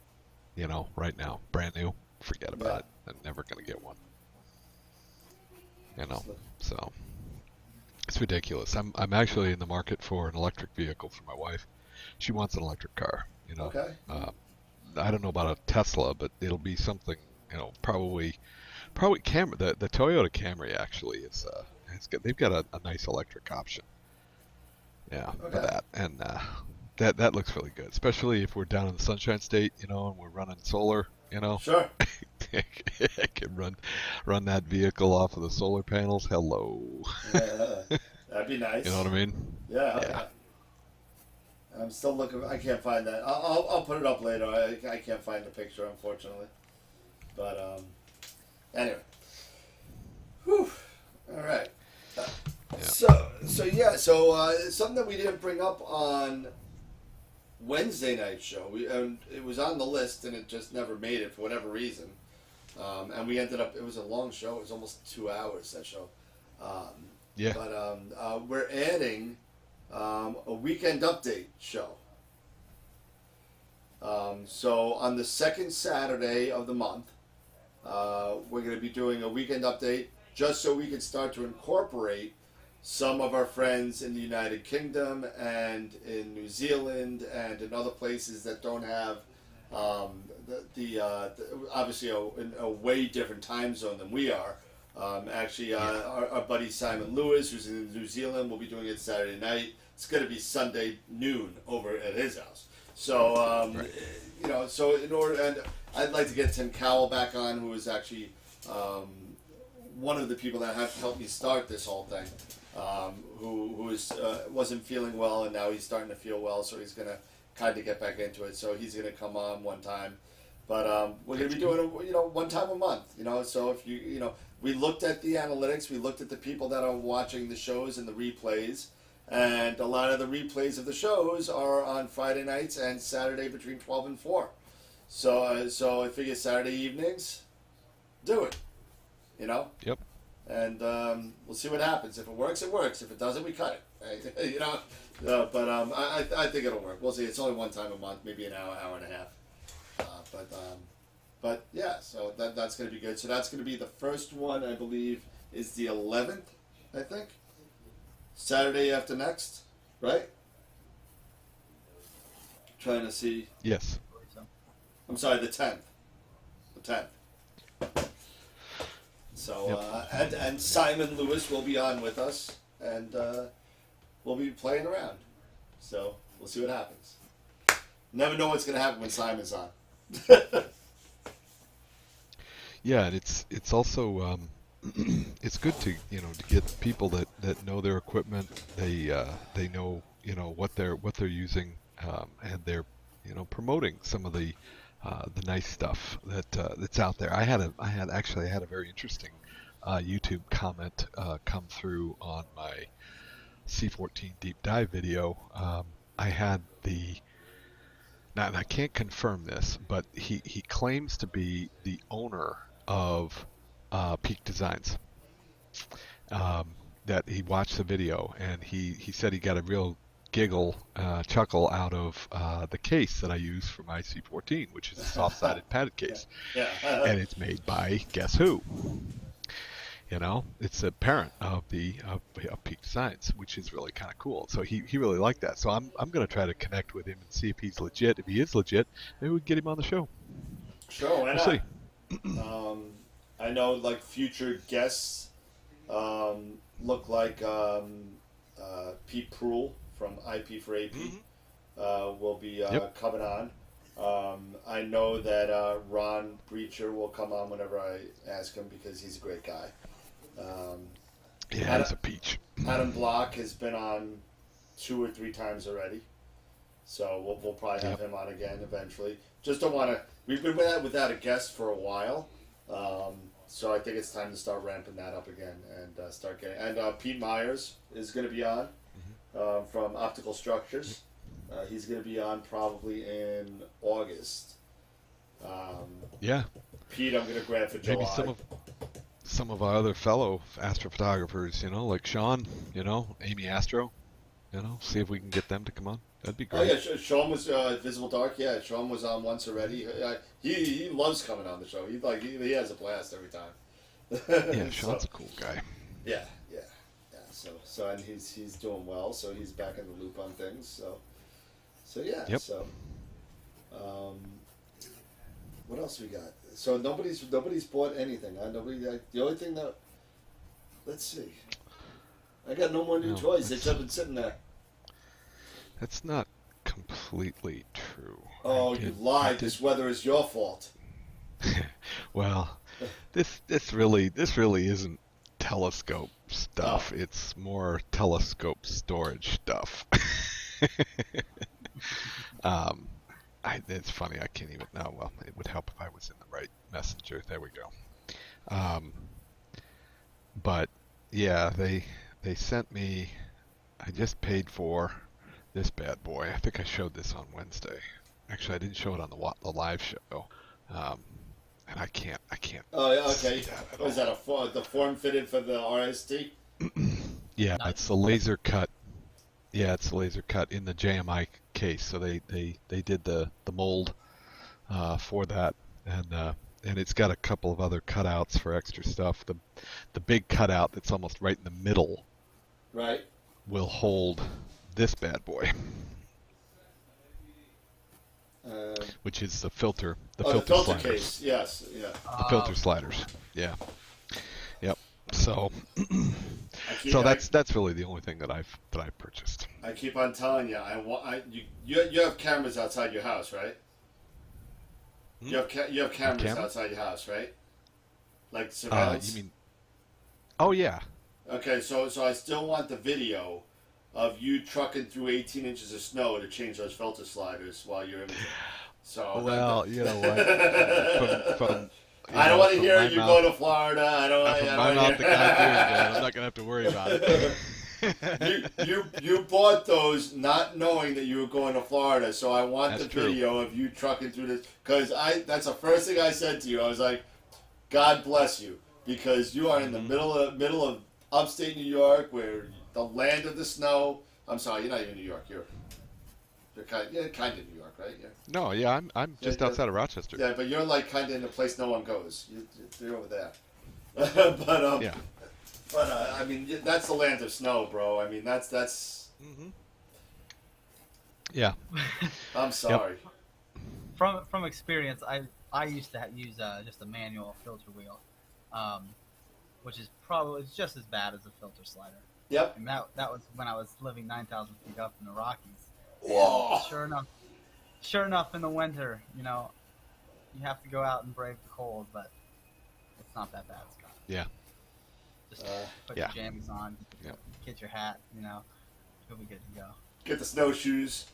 right now, brand new. Forget yeah. about it. I'm never gonna get one. You know, So, so it's ridiculous. I'm actually in the market for an electric vehicle for my wife. She wants an electric car. okay. Uh, I don't know about a Tesla, but it'll be something. Probably Camry. The Toyota Camry actually is. They've got a nice electric option. Yeah, for Okay. that, and that looks really good, especially if we're down in the Sunshine State, and we're running solar. Sure. I can run that vehicle off of the solar panels. Hello. Yeah. That'd be You know nice. what I mean? Yeah. Yeah. Yeah. I'm still looking. I can't find that. I'll put it up later. I can't find the picture, unfortunately. But anyway. Whew. All right. Uh, Yeah. so something that we didn't bring up on Wednesday night show. It was on the list and it just never made it for whatever reason. And we ended up. It was a long show. It was almost 2 hours, that show. Um, Yeah. but we're adding a weekend update show. So on the second Saturday of the month, we're going to be doing a weekend update just so we can start to incorporate some of our friends in the United Kingdom and in New Zealand and in other places that don't have obviously a way different time zone than we are. Actually, our buddy Simon Lewis, who's in New Zealand, will be doing it Saturday night. It's going to be Sunday noon over at his house. So, Right. so in order, and I'd like to get Tim Cowell back on, who is actually one of the people that have helped me start this whole thing. Wasn't feeling well, and now he's starting to feel well, so he's going to kind of get back into it. So he's going to come on one time. But we're going to be doing it, one time a month. So if we looked at the analytics, we looked at the people that are watching the shows and the replays, and a lot of the replays of the shows are on Friday nights and Saturday between 12 and 4. So I figure Saturday evenings, do it. Yep. And we'll see what happens. If it works, it works. If it doesn't, we cut it. But I think it'll work. We'll see. It's only one time a month, maybe an hour and a half. But yeah, so that's going to be good. So that's going to be the first one, I believe, is the 11th, I think. Saturday after next, right? Trying to see. Yes. I'm sorry, the 10th. The 10th. So, and Simon Lewis will be on with us, and we'll be playing around. So, we'll see what happens. Never know what's going to happen when Simon's on. Yeah, and it's also it's good to to get people that know their equipment. They know what they're using, and they're promoting some of the nice stuff that's out there. I had a very interesting YouTube comment come through on my C14 deep dive video. I had now, and I can't confirm this, but he claims to be the owner of Peak Designs. That he watched the video, and he said he got a real chuckle out of the case that I use for my C14, which is a soft-sided padded case. Yeah. And it's made by, guess who? It's a parent of Peak Designs, which is really kind of cool. So he really liked that. So I'm going to try to connect with him and see if he's legit. If he is legit, maybe we can get him on the show. Sure, why We'll not? see. I know, like, future guests look like Pete Proul from IP for AP will be coming on. I know that Ron Breacher will come on whenever I ask him because he's a great guy. Yeah, he's a peach. Adam Block has been on 2 or 3 times already, so we'll probably have him on again eventually. Just don't want to. We've been without a guest for a while, so I think it's time to start ramping that up again and start getting. And Pete Myers is going to be on from Optical Structures. He's going to be on probably in August. Yeah. Pete, I'm going to grab for July. Maybe some of our other fellow astrophotographers, like Sean, Amy Astro, see if we can get them to come on. That'd be great. Oh yeah, Sean was Visible Dark. Yeah, Sean was on once already. He loves coming on the show. He has a blast every time. Yeah, Sean's a cool guy. Yeah. So and he's doing well. So he's back in the loop on things. So yeah. Yep. So, what else we got? So nobody's bought anything. The only thing that, let's see. I got no more new toys. They've just been sitting there. That's not completely true. Oh, you lied. This weather is your fault. Well, this really isn't telescope stuff. Oh. It's more telescope storage stuff. It's funny. I can't even. No, well, it would help if I was in the right messenger. There we go. But yeah, they sent me. I just paid for this bad boy. I think I showed this on Wednesday. Actually, I didn't show it on the live show. And I can't. Oh, yeah, okay. Was that the form fitted for the RST? Yeah, Nice. it's a laser cut. Yeah, it's a laser cut in the JMI case. So they did the mold for that, and it's got a couple of other cutouts for extra stuff. The big cutout that's almost right in the middle, Right. will hold this bad boy, which is the filter. The filter filter sliders. case. Yes. Yeah. The filter sliders. Yeah. Yep. So. I So that's really the only thing that I've purchased. I keep on telling you. You have cameras outside your house, right? You have cameras Camera? outside your house, right? Like surveillance. You mean? Oh yeah. Okay, so I still want the video of you trucking through 18 inches of snow to change those filter sliders while you're imaging. So Well, you know what? From I don't want to hear my you mouth, go to Florida. I don't. I from don't my want mouth to to God's ears, man. I'm not gonna have to worry about it. you bought those not knowing that you were going to Florida, so I want That's the true. video of you trucking through this, because that's the first thing I said to you. I was like, God bless you, because you are in the middle of upstate New York, where the land of the snow. I'm sorry, you're not even in New York. You're kind of New York, right? Yeah. No, yeah, I'm just Yeah, outside of Rochester. Yeah, but you're like kind of in a place no one goes. You're over there. Yeah. But I mean, that's the land of snow, bro. I mean, that's. Yeah. I'm sorry. From experience, I used to use just a manual filter wheel, which is probably just as bad as a filter slider. Yep. And that was when I was living 9,000 feet up in the Rockies. Whoa. Sure enough, in the winter, you you have to go out and brave the cold, but it's not that bad, Scott. Yeah. Just put your jammies on, get your hat, you'll be good to go. Get the snowshoes.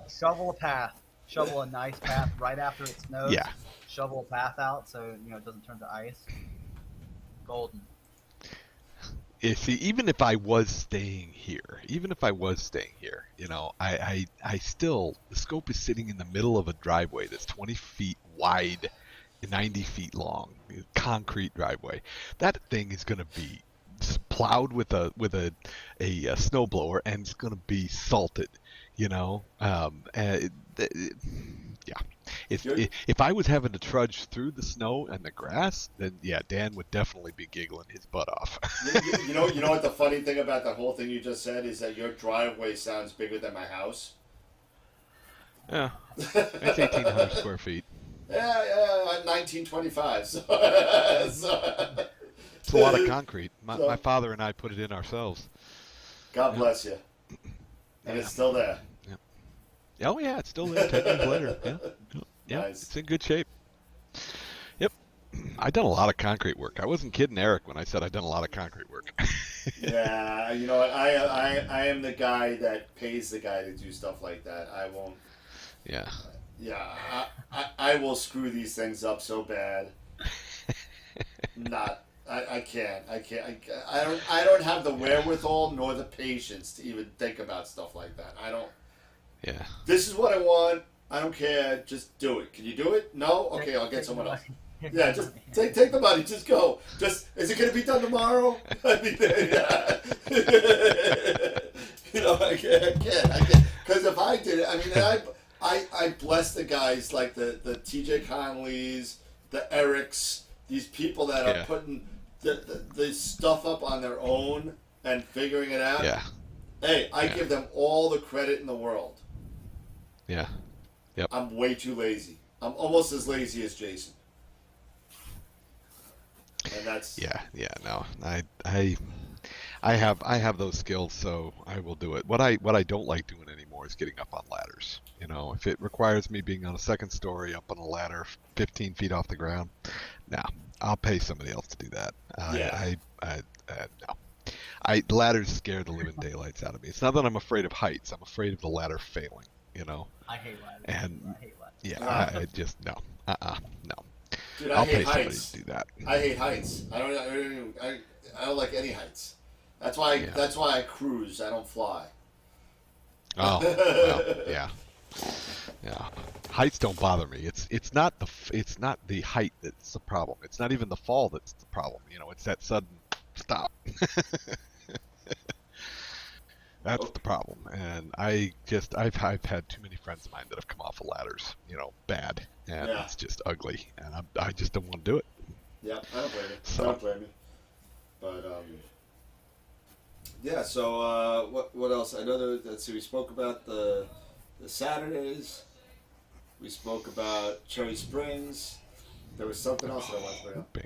Shovel a path. Shovel a nice path right after it snows. Yeah. Shovel a path out so it doesn't turn to ice. Golden. You see, even if I was staying here, I still, the scope is sitting in the middle of a driveway that's 20 feet wide, 90 feet long, concrete driveway. That thing is going to be plowed with a snowblower, and it's going to be salted, If I was having to trudge through the snow and the grass, then Dan would definitely be giggling his butt off. You know what the funny thing about the whole thing you just said is that your driveway sounds bigger than my house. Yeah, it's 1,800 square feet. Yeah, 1925. So it's a lot of concrete. My father and I put it in ourselves. God bless you. And it's still there. Yeah. Oh yeah, it's still there 10 years later. Yeah, Nice. It's in good shape. Yep. I've done a lot of concrete work. I wasn't kidding Eric when I said I've done a lot of concrete work. Yeah, you know what? I am the guy that pays the guy to do stuff like that. I won't. Yeah. Yeah, I will screw these things up so bad. I can't. I don't have the wherewithal nor the patience to even think about stuff like that. I don't. Yeah. This is what I want. I don't care. Just do it. Can you do it? No? Okay, I'll get someone else. Yeah, just take the money. Just go. Is it going to be done tomorrow? I mean, yeah. I can't. Because if I did it, I mean, I bless the guys like the TJ Conleys, the Erics, these people that are putting the stuff up on their own and figuring it out. Yeah. Hey, I give them all the credit in the world. Yeah. Yep. I'm way too lazy. I'm almost as lazy as Jason. And that's no. I have those skills, so I will do it. What I don't like doing anymore is getting up on ladders. If it requires me being on a second story up on a ladder 15 feet off the ground, I'll pay somebody else to do that. No. Ladders scare the living daylights out of me. It's not that I'm afraid of heights. I'm afraid of the ladder failing. I hate ladders. And I hate ladders. yeah, I just no. No. Dude, I'll hate pay somebody heights. to do that. I hate heights. I don't like any heights. That's why I cruise. I don't fly. Oh, well, yeah. Heights don't bother me. It's not the height that's the problem. It's not even the fall that's the problem. It's that sudden stop. That's the problem. And I've had too many friends of mine that have come off of ladders, bad, and it's just ugly, and I just don't want to do it. Yeah, I don't blame you. So. I don't blame you. But yeah. So what else? I know that. Let's see. We spoke about the Saturdays. We spoke about Cherry Springs. There was something else that I wanted to bring up.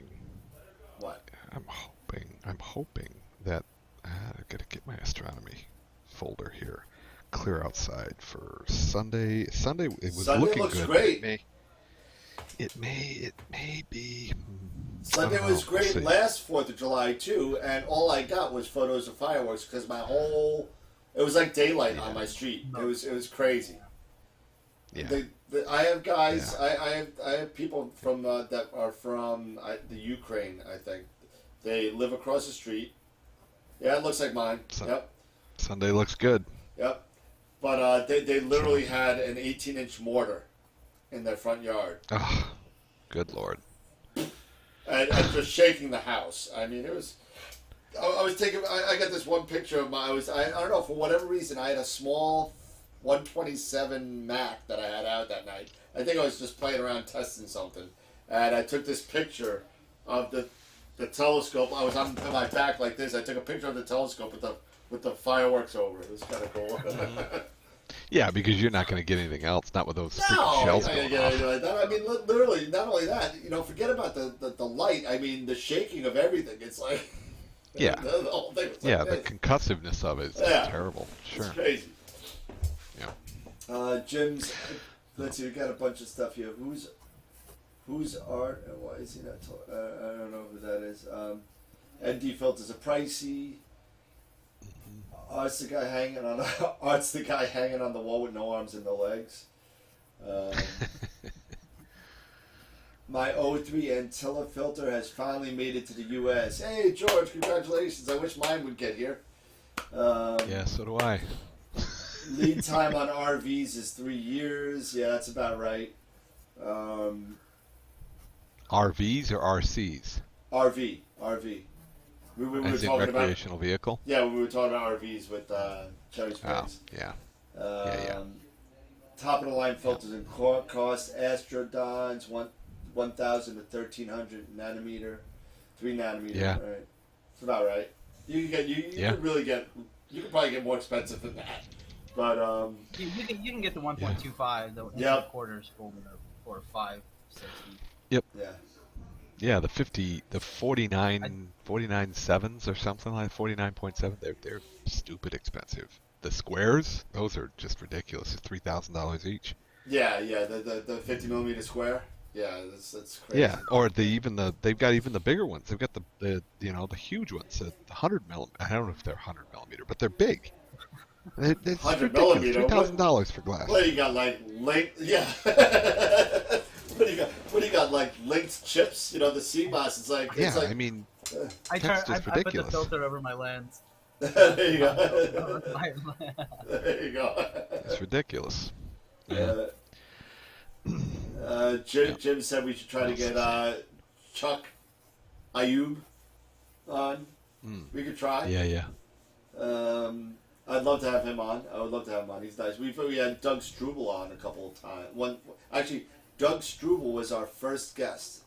What? I'm hoping that I gotta get my astronomy folder here clear outside for Sunday. Sunday it was Sunday looking looks good. Great. It may be. Sunday was great last 4th of July too, and all I got was photos of fireworks because my whole It was like daylight Yeah. on my street. No. It was crazy. Yeah. I have guys. Yeah. I have people from that are from the Ukraine. I think they live across the street. Yeah, it looks like mine. So- Yep, Sunday looks good. yep. But they literally had an 18-inch mortar in their front yard Oh, good Lord. and just shaking the house. I mean, it was. I was taking. I got this one picture of my. I don't know, for whatever reason I had a small 127 Mac that I had out that night. I think I was just playing around testing something, and I took this picture of the telescope. I was on my back like this. I took a picture of the telescope with the fireworks over it. It was kind of cool. Yeah, because you're not going to get anything else. Not with those freaking No, shells you're not going gonna get off. anything like that. I mean, literally, not only that. Forget about the light. I mean, the shaking of everything. It's like Yeah. the whole thing was like Yeah, the this. concussiveness of it is Yeah. terrible. Sure. It's crazy. Yeah. Jim's. Let's see. We got a bunch of stuff here. Who's art and why is he not? I don't know who that is. ND filters are pricey. Art's the guy hanging on. Art's the guy hanging on the wall with no arms and no legs. My O3 Antilla filter has finally made it to the U.S. Hey, George, congratulations. I wish mine would get here. Yeah, so do I. Lead time on RVs is 3 years. Yeah, that's about right. RVs or RCs? RV. We were As in talking about. recreational vehicle? Yeah, we were talking about RVs with Cherry Oh, Springs. yeah. Yeah. Top of the line filters and cost Astrodons 1,000 to 1,300 nanometer, 3 nanometer. Yeah. Right. It's about right. You can get Yeah. could really get. You could probably get more expensive than that, but You can get the 1.25 the Yep. quarters for 560. yeah. Yeah, the 49 sevens or something like 49.7. They're stupid expensive. The squares, those are just ridiculous. It's $3,000 each. Yeah, the 50 millimeter square. Yeah, that's crazy. Yeah, or they've got even the bigger ones. They've got the huge ones, the 100 millimeter. I don't know if they're 100 millimeter, but they're big. It's 100 ridiculous. millimeter? $3,000 for glass. What do you got, like link? Yeah. What do you got, like linked chips? The CMOS. It's like. Yeah, It's like, I mean, I That's just put the ridiculous. filter over my lens. there you go. Over my There you go. it's ridiculous. Yeah. Jim said we should try to get Chuck Ayub on. We could try. Yeah. I'd love to have him on. I would love to have him on. He's nice. We had Doug Struble on a couple of times. Actually, Doug Struble was our first guest,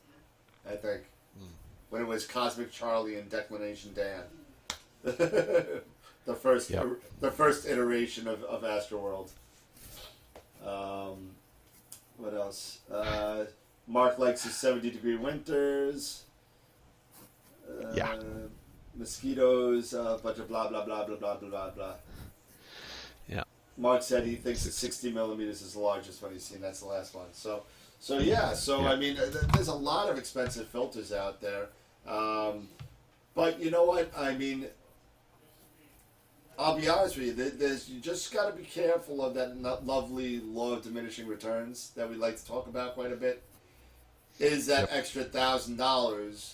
I think, when it was Cosmic Charlie and Declination Dan. the first iteration of AstroWorld. What else? Mark likes his 70-degree winters. Yeah. Mosquitoes, a bunch of blah blah blah blah blah blah blah. Yeah. Mark said he thinks that 60 millimeters is the largest one he's seen. That's the last one. So yeah. I mean, there's a lot of expensive filters out there. But you know what? I mean, I'll be honest with you. You just got to be careful of that lovely law of diminishing returns that we like to talk about quite a bit. Is that extra $1,000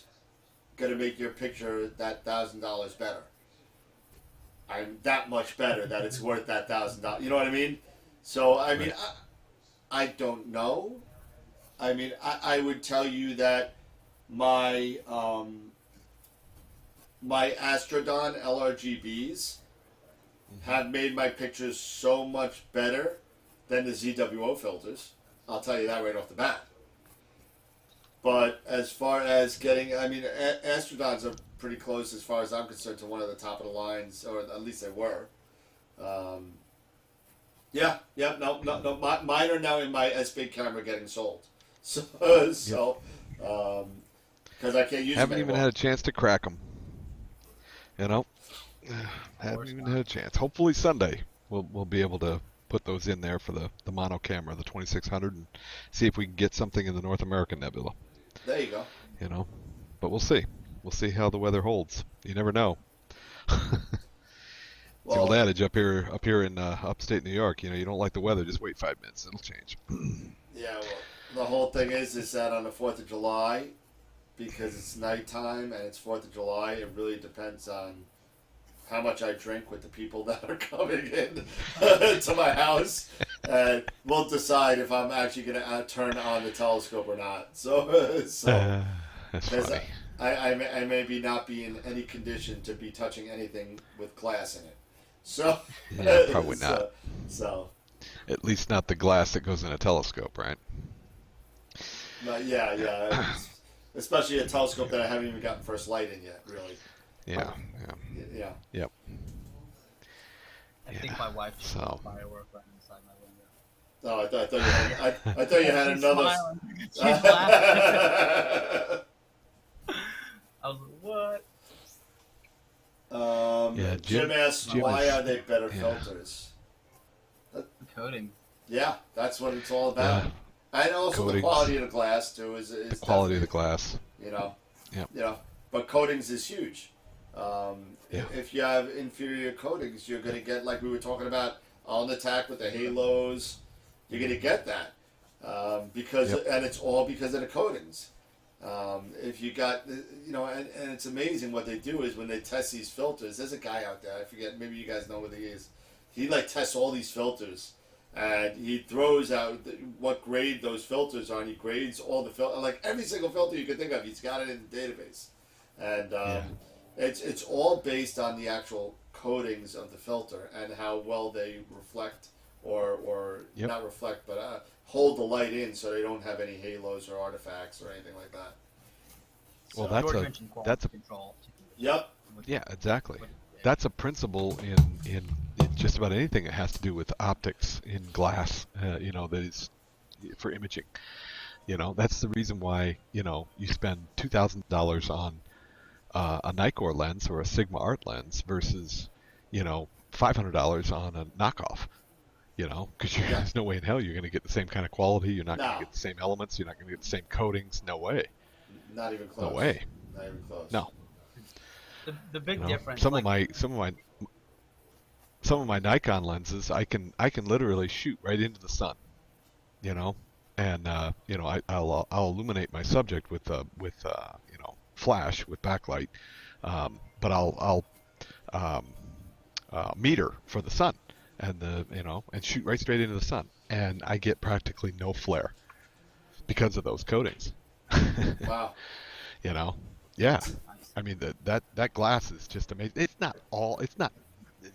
going to make your picture that $1,000 better? I'm that much better that it's worth that $1,000. You know what I mean? So I mean, I don't know. I mean, I would tell you that my my Astrodon LRGBs have made my pictures so much better than the ZWO filters. I'll tell you that right off the bat. But as far as getting, I mean, Astrodons are pretty close as far as I'm concerned to one of the top of the lines, or at least they were. No. Mine are now in my S-Big camera getting sold. Because I can't use them Haven't even anymore. had a chance to crack them. Haven't even had a chance. Hopefully Sunday we'll be able to put those in there for the mono camera, the 2600, and see if we can get something in the North American nebula. There you go. But we'll see. We'll see how the weather holds. You never know. It's the old Well, adage up here in upstate New York. You know, you don't like the weather, just wait 5 minutes, it'll change. yeah. Well, the whole thing is that on the 4th of July, because it's nighttime and it's 4th of July, it really depends on how much I drink with the people that are coming in to my house, and we'll decide if I'm actually going to turn on the telescope or not. So That's because funny. I maybe not be in any condition to be touching anything with glass in it. So Yeah, probably not. So At least not the glass that goes in a telescope, right? yeah, especially a telescope that I haven't even gotten first light in yet. Really, Yeah, yeah. yep. I Yeah. think my wife just So. firework right inside my window. Oh, I thought you had. I thought you had She's another. smiling. She's laughing. I was like, what? Yeah, Jim asks, Jim why is- are they better yeah. filters? Coding. Yeah, that's what it's all about. Yeah. And also the Coatings. quality of the glass too is The quality of the definitely, glass. you know. Yep. You know, but coatings is huge. Yeah. If you have inferior coatings, you're going to get, like we were talking about on attack with the halos. You're going to get that because, Yep. and it's all because of the coatings. If you got, you know, and it's amazing what they do is when they test these filters. There's a guy out there, I forget, maybe you guys know what he is. He like tests all these filters, and he throws out what grade those filters are. And he grades all the filters, like every single filter you can think of. He's got it in the database, and it's all based on the actual coatings of the filter and how well they reflect or Yep. not reflect, but hold the light in so they don't have any halos or artifacts or anything like that. Well, So- that's George a- mentioned quality that's a- control. Yep. Yeah, exactly. Which- That's a principle in just about anything that has to do with optics in glass. You know, that is for imaging. You know, that's the reason why you spend $2,000 on a Nikkor lens or a Sigma Art lens versus $500 on a knockoff. You know, because Yeah. there's no way in hell you're going to get the same kind of quality. You're not going No. to get the same elements. You're not going to get the same coatings. No way. Not even close. No way. Not even close. No. The big You know, difference. some like, of my Nikon lenses, I can literally shoot right into the sun, and I'll illuminate my subject with flash with backlight, but I'll meter for the sun, and and shoot right straight into the sun, and I get practically no flare because of those coatings. Wow. Yeah. I mean that glass is just amazing. It's not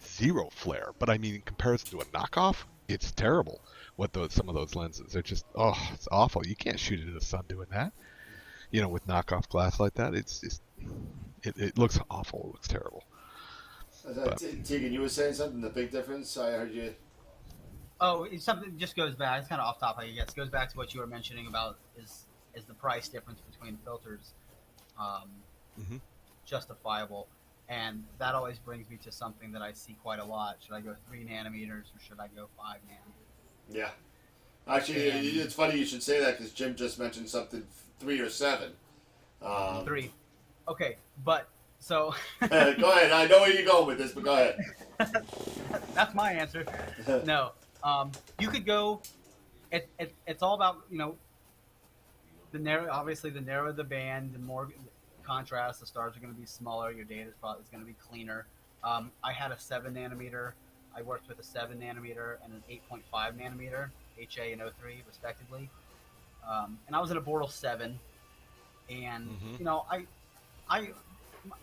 zero flare, but I mean in comparison to a knockoff, it's terrible. Some of those lenses are just it's awful. You can't shoot into the sun doing that. With knockoff glass like that, it looks awful. It looks terrible. Tegan, you were saying something. The big difference. I heard you. Oh, it's something just goes back. It's kind of off topic, I guess. It goes back to what you were mentioning about is the price difference between filters justifiable, and that always brings me to something that I see quite a lot. Should I go 3 nanometers or should I go 5 nanometers? Yeah. Actually, it's funny you should say that because Jim just mentioned something 3 or 7. 3. Okay, but so Go ahead. I know where you're going with this, but go ahead. that's my answer. No, you could go. It's all about the narrow. Obviously, the narrower the band, the more contrast. The stars are going to be smaller. Your data is going to be cleaner. I had a 7 nanometer. I worked with a 7 nanometer and an 8.5 nanometer, HA and O3 respectively. And I was in a Bortle 7, and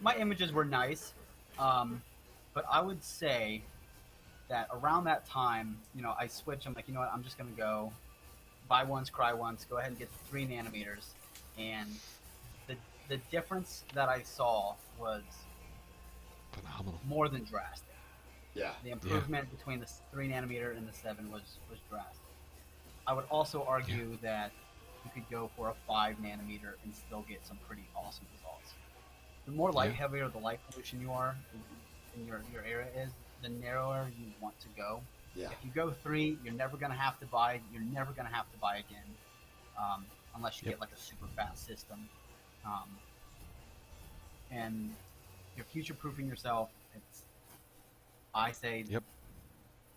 my images were nice, but I would say that around that time, I switched. I'm like, you know what? I'm just going to go buy once, cry once. Go ahead and get the 3 nanometers, and the difference that I saw was Phenomenal. more than drastic. Yeah. The improvement between the 3 nanometer and the 7 was drastic. I would also argue that you could go for a 5 nanometer and still get some pretty awesome results. The more light heavier the light pollution you are in your area is, the narrower you want to go. Yeah. If you go 3, you're never going to have to buy. You're never going to have to buy again, unless you get like a super fast system. And you're future-proofing yourself. I say Yep.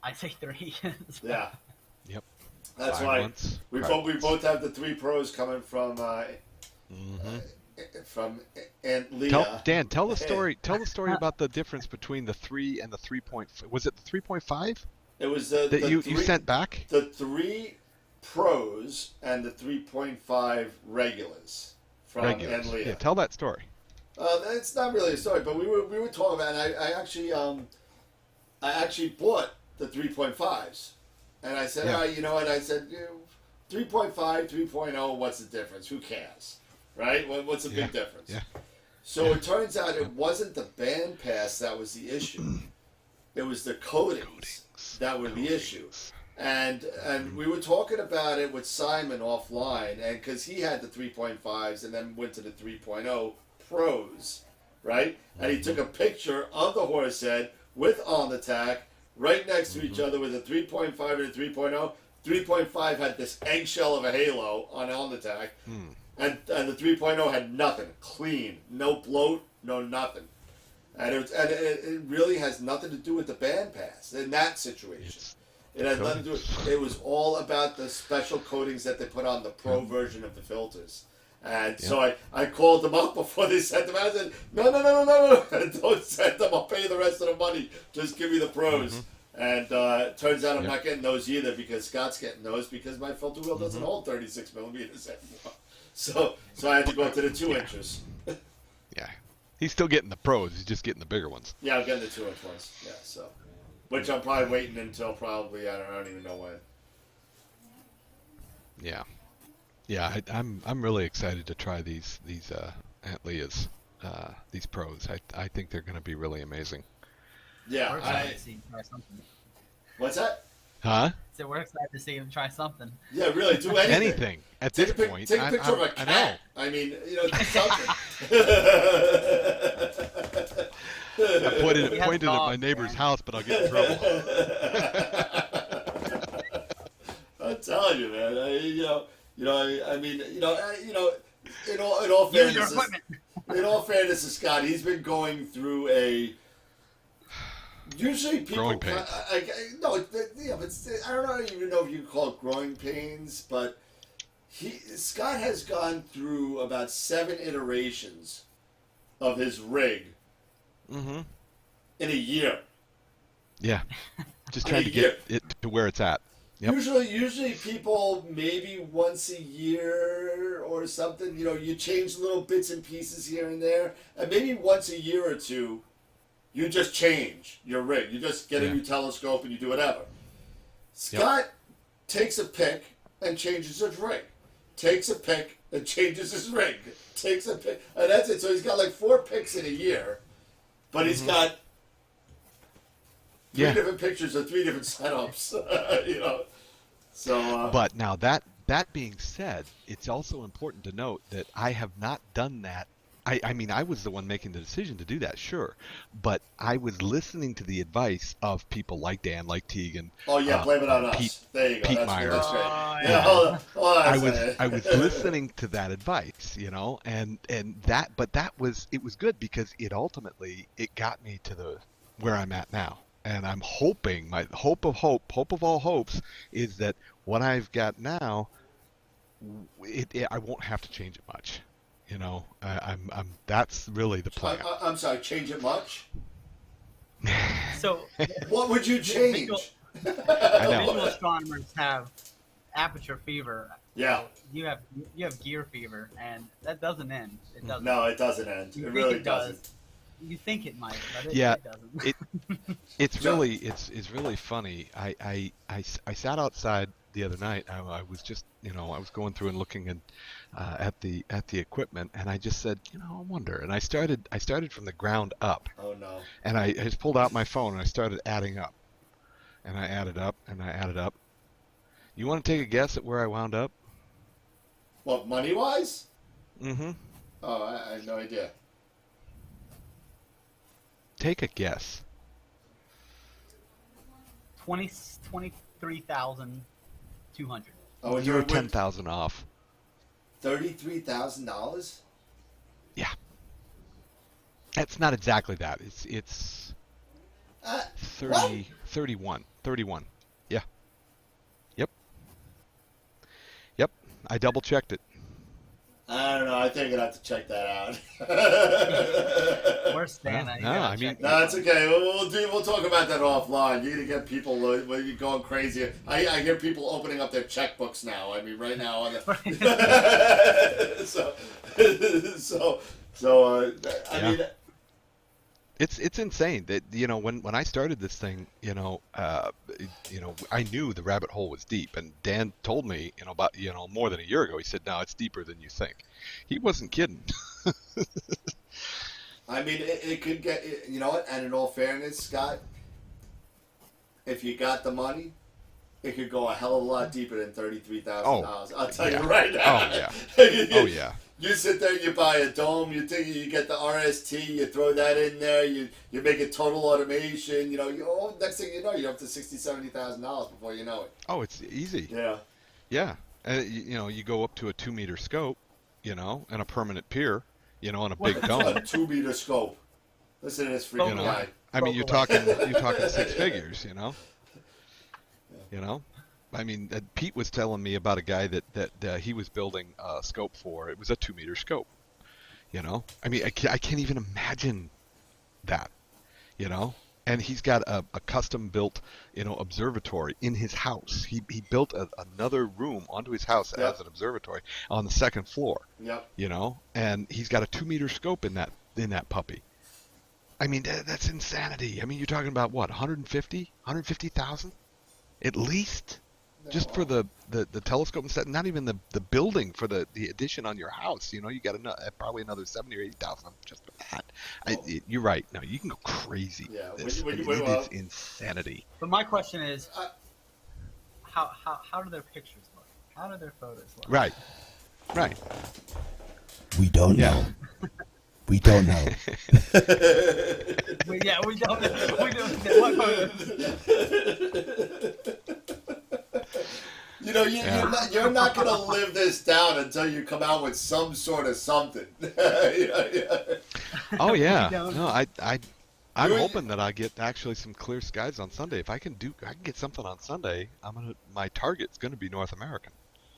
I say 3. Yeah. Yep. That's 5 why months. we 5 both months. have the 3 pros coming from Aunt Leah. Dan, tell the story. Tell the story about the difference between the 3 and the 3. Was it the 3.5 It was that you sent back? the 3 pros and the 3.5 regulars from Aunt Leah. Yeah, tell that story. It's not really a story, but we were talking about it, and I actually bought the 3.5s, and I said, Yeah. all right, you know what? I said 3.5, 3.0. What's the difference? Who cares, right? What's the big difference? Yeah. So it turns out it wasn't the band pass that was the issue. It was the coatings that were the issue. And we were talking about it with Simon offline, and because he had the 3.5s and then went to the 3.0 pros, right? And he took a picture of the horse head with on the tack right next to each other with a 3.5 and a 3.0. 3.5 had this eggshell of a halo on the tack, and the 3.0 had nothing, clean, no bloat, no nothing. And it really has nothing to do with the band pass in that situation. It has nothing to do with it. Was all about the special coatings that they put on the pro version of the filters. And so I called them up before they sent them out. I said, no, don't send them. I'll pay the rest of the money. Just give me the pros. And it turns out I'm not getting those either because Scott's getting those because my filter wheel doesn't hold 36 millimeters anymore. So I had to go to the 2 inches. Yeah. He's still getting the pros. He's just getting the bigger ones. Yeah, I'm getting the 2-inch ones. Yeah, so. Which I'm probably waiting until probably, I don't even know when. Yeah. Yeah, I'm really excited to try these Aunt Leah's these pros. I think they're going to be really amazing. Yeah, We're excited to see him try something. What's that? Huh? So we're excited to see him try something. Yeah, really, do anything. Anything at this point. Take a picture of a cat. I know. I mean, you know, do something. I pointed He has at dogs, my neighbor's man. house, but I'll get in trouble. I'm telling you, man. I mean, in all Use your fairness, equipment. in all fairness to Scott, he's been going through a. Usually people. Growing pains. I don't even know if you call it growing pains, but Scott has gone through about 7 iterations of his rig Mm-hmm. in a year. Yeah. Just trying to get it to where it's at. Yep. Usually people maybe once a year or something, you change little bits and pieces here and there, and maybe once a year or two, you just change your rig. You just get a new telescope and you do whatever. Scott takes a pick and changes his rig. Takes a pick and changes his rig. Takes a pick, and that's it. So he's got like 4 picks in a year, but he's got 3 different pictures of 3 different setups. So. But now that being said, it's also important to note that I have not done that. I mean, I was the one making the decision to do that, sure, but I was listening to the advice of people like Dan, like Tegan. Oh yeah, blame it on us. Pete, there you go. Pete That's Meyer. great. Yeah. Hold on I was listening to that advice, and that, but it was good because it ultimately got me to where I'm at now. And I'm hoping, my hope of all hopes, is that what I've got now, I won't have to change it much. That's really the plan. I'm sorry, change it much? So What would you change? I know. visual astronomers have aperture fever. Yeah. You have gear fever, and that doesn't end. It doesn't. No, it doesn't end. You It think really it does. doesn't. You think it might, but it doesn't. It's really funny. I sat outside the other night. I was just I was going through and looking at the equipment, and I just said I wonder. And I started from the ground up. Oh no. And I just pulled out my phone and I started adding up. And I added up and I added up. You want to take a guess at where I wound up? What, money wise? Mm-hmm. Oh, I have no idea. Take a guess. 23,200. Oh, and You're 10,000 off. $33,000? Yeah. It's not exactly that. What? 31. Yeah. Yep. Yep. I double checked it. I don't know. I think I'd have to check that out. Where's Stan? No, You no, gotta I mean- check No, it's okay. We'll talk about that offline. You're gonna get people going crazy. I hear people opening up their checkbooks now. I mean, right now on the I mean, It's insane that when I started this thing, I knew the rabbit hole was deep, and Dan told me about more than a year ago. He said, "No, it's deeper than you think." He wasn't kidding. I mean, it could get, you know what? And in all fairness, Scott, if you got the money, it could go a hell of a lot deeper than $33,000. I'll tell you right now. Oh yeah. Oh yeah. You sit there, you buy a dome, you get the RST, you throw that in there, you make it total automation. Next thing you know, you're up to $60,000-$70,000 before you know it. Oh, it's easy. Yeah. Yeah. And you go up to a 2-meter scope, and a permanent pier, on a big A dome. 2-meter scope. Listen to this freaking guy. I mean, you're talking 6 figures, I mean, Pete was telling me about a guy that he was building a scope for. It was a 2-meter scope, I mean, I can't even imagine that, And he's got a custom built, observatory in his house. He built another room onto his house Yep. as an observatory on the 2nd floor. Yep. And he's got a 2-meter scope in that puppy. I mean, that's insanity. I mean, you're talking about what, 150,000 at least, just for the telescope and stuff. Not even the building for the addition on your house. You got probably another 70 or 80,000 just for that. You're right. No, you can go crazy. Yeah, This. when I you- mean, when- it is insanity. But my question is, how do their pictures look? How do their photos look? Right. We don't Yeah. know. We don't know. We don't. We don't. What photos? You're not going to live this down until you come out with some sort of something. Oh yeah. We don't. No, I'm You- hoping that I get actually some clear skies on Sunday. If I can get something on Sunday, my target's gonna be North American.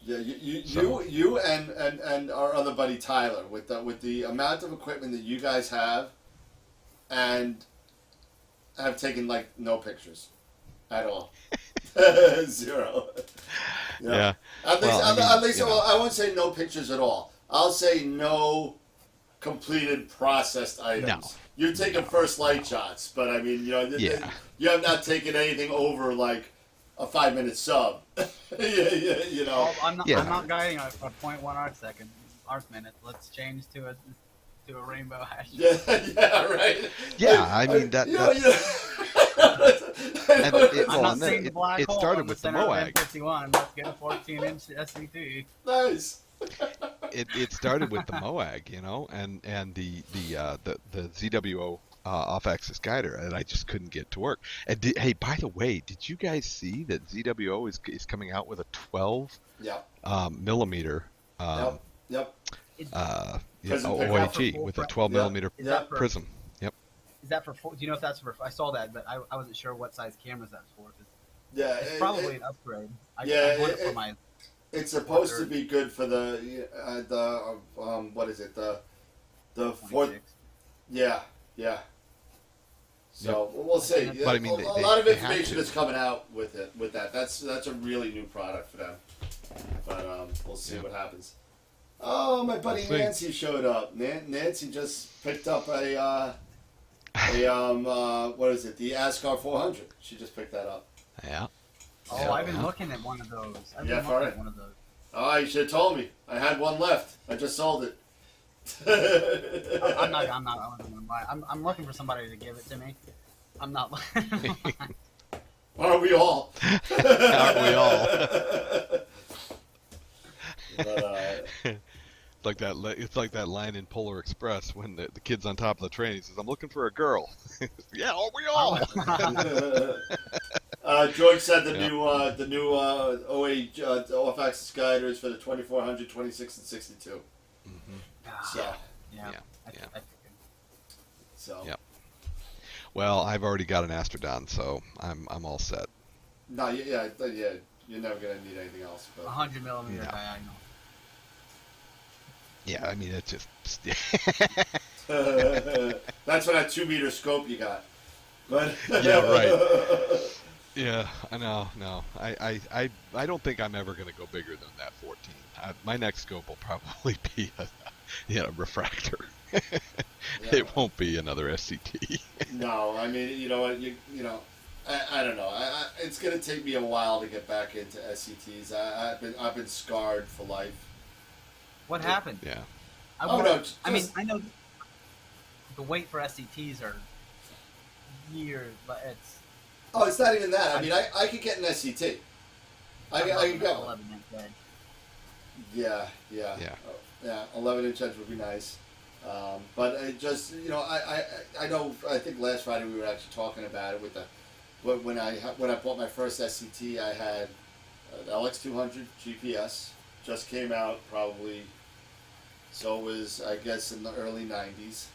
Yeah, you So- and our other buddy Tyler, with the amount of equipment that you guys have, and have taken like no pictures at all. 0. Yeah. At least, Well, I mean, at least, you know. well, I won't say no pictures at all. I'll say no completed processed items. No. You've taken first light shots, but I mean, Yeah. you have not taken anything over like a 5-minute sub. you know. Oh, I'm not. Yeah. I'm not guiding a 0.1 arc second, arc minute. Let's change to a rainbow hash. Yeah, yeah, right. Yeah, I mean that. Yeah, that yeah. and it, I'm well, not and then seeing the black it hole started in the with the center of MOAG. M51. Let's get a 14-inch SCT. Nice. It started with the MOAG, and the ZWO off-axis guider, and I just couldn't get to work. And hey, by the way, did you guys see that ZWO is coming out with a 12 Yep. millimeter Yep. Prism pickup. OIG for with a full 12 frame. millimeter Is that for? prism? Yep. Is that for? Do you know if that's for? I saw that, but I wasn't sure what size cameras that's for. 'Cause Yeah. It's probably an upgrade. I want it for my. It's supposed to be good for the what is it, the fourth. 26. Yeah. So we'll see. But I mean, a lot of they have information to. is coming out with that. That's a really new product for them. But we'll see what happens. Oh, my buddy We'll see. Nancy showed up. Nancy just picked up a what is it? The Ascar 400. She just picked that up. Yeah. Oh, Yeah. I've been looking at one of those. I've Yeah, been for looking it. at one of those. Oh, you should have told me. I had one left. I just sold it. I'm not going to buy it. I'm looking for somebody to give it to me. I'm not. Aren't we all? Aren't we all? But, Like that. It's like that line in Polar Express when the kid's on top of the train. He says, "I'm looking for a girl." Yeah, aren't we all? George said the new OA off-axis guiders for the 2400, 26, and 62. So, Yeah. Yeah. I figured. so. Yeah. Well, I've already got an Astrodon, so I'm all set. No, yeah, you're never gonna need anything else. But 100 millimeter No. diagonal. Yeah, I mean, it's just. that's for that 2 meter scope you got. But Yeah, right. Yeah, I know. No, I don't think I'm ever going to go bigger than that 14. My next scope will probably be a refractor. Yeah. It won't be another SCT. No, I mean, you know what, I don't know. It's gonna take me a while to get back into SCTs. I've been scarred for life. What happened? Yeah. I mean, I know the wait for SCTs are years, but it's. Oh, it's not even that. I mean, I could get an SCT. I could get one. 11-inch edge. Yeah. Yeah. Yeah, 11-inch edge would be nice. But it just, I know. I think last Friday we were actually talking about it with when I bought my first SCT. I had an LX200 GPS, just came out probably. So it was, I guess, in the early 90s.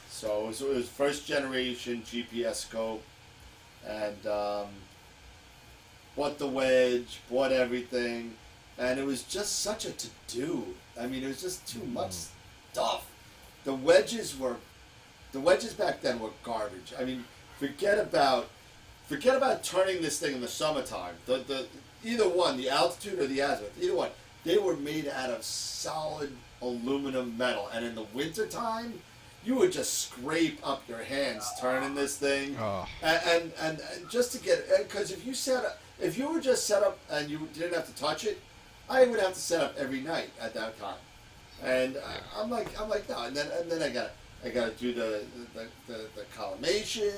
So it was first generation GPS scope, and bought the wedge, bought everything, and it was just such a to-do. I mean, it was just too much stuff. The wedges back then were garbage. I mean, forget about turning this thing in the summertime. The either one, the altitude or the azimuth, either one, they were made out of solid aluminum metal, and in the wintertime, you would just scrape up your hands turning this thing, and just to get, because if you were just set up and you didn't have to touch it, I would have to set up every night at that time, and I'm like no, and then I got to do the collimation.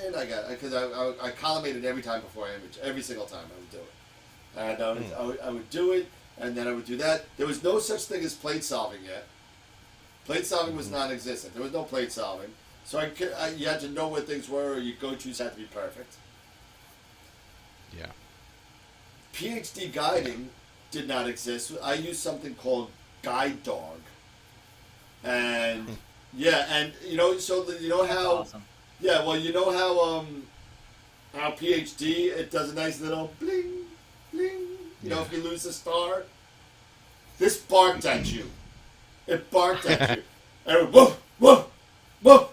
Because I collimated every time before I image, every single time I would do it, and I would do it, and then I would do that. There was no such thing as plate solving yet. Plate solving was non-existent. There was no plate solving. So you had to know where things were, or your go-tos had to be perfect. Yeah. PhD guiding did not exist. I used something called Guide Dog. And, and, so you know That's how... awesome. Yeah, well, you know how PhD, it does a nice little bling, bling, if you lose a star? This barked at you. It barked at you, and it went, woof, woof, woof.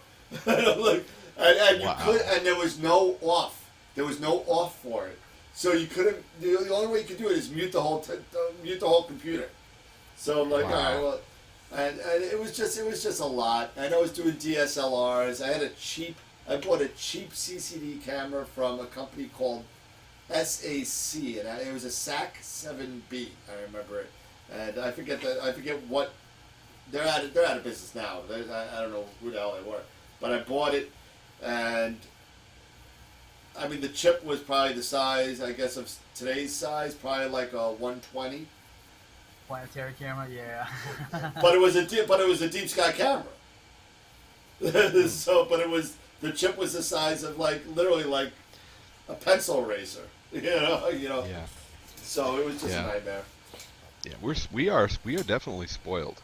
and you could, and there was no off. There was no off for it, so you couldn't. The only way you could do it is mute the whole computer. So I'm like, all right, well, and it was just a lot. And I was doing DSLRs. I bought a cheap CCD camera from a company called SAC, and it was a SAC 7B. I remember it, and I forget what. They're out of business now. I don't know who the hell they were, but I bought it, and I mean the chip was probably the size, I guess, of today's size, probably like a 120. Planetary camera, yeah. But it was a deep sky camera. So, but the chip was the size of literally like a pencil eraser. Yeah. So it was just a nightmare. Yeah, we are definitely spoiled,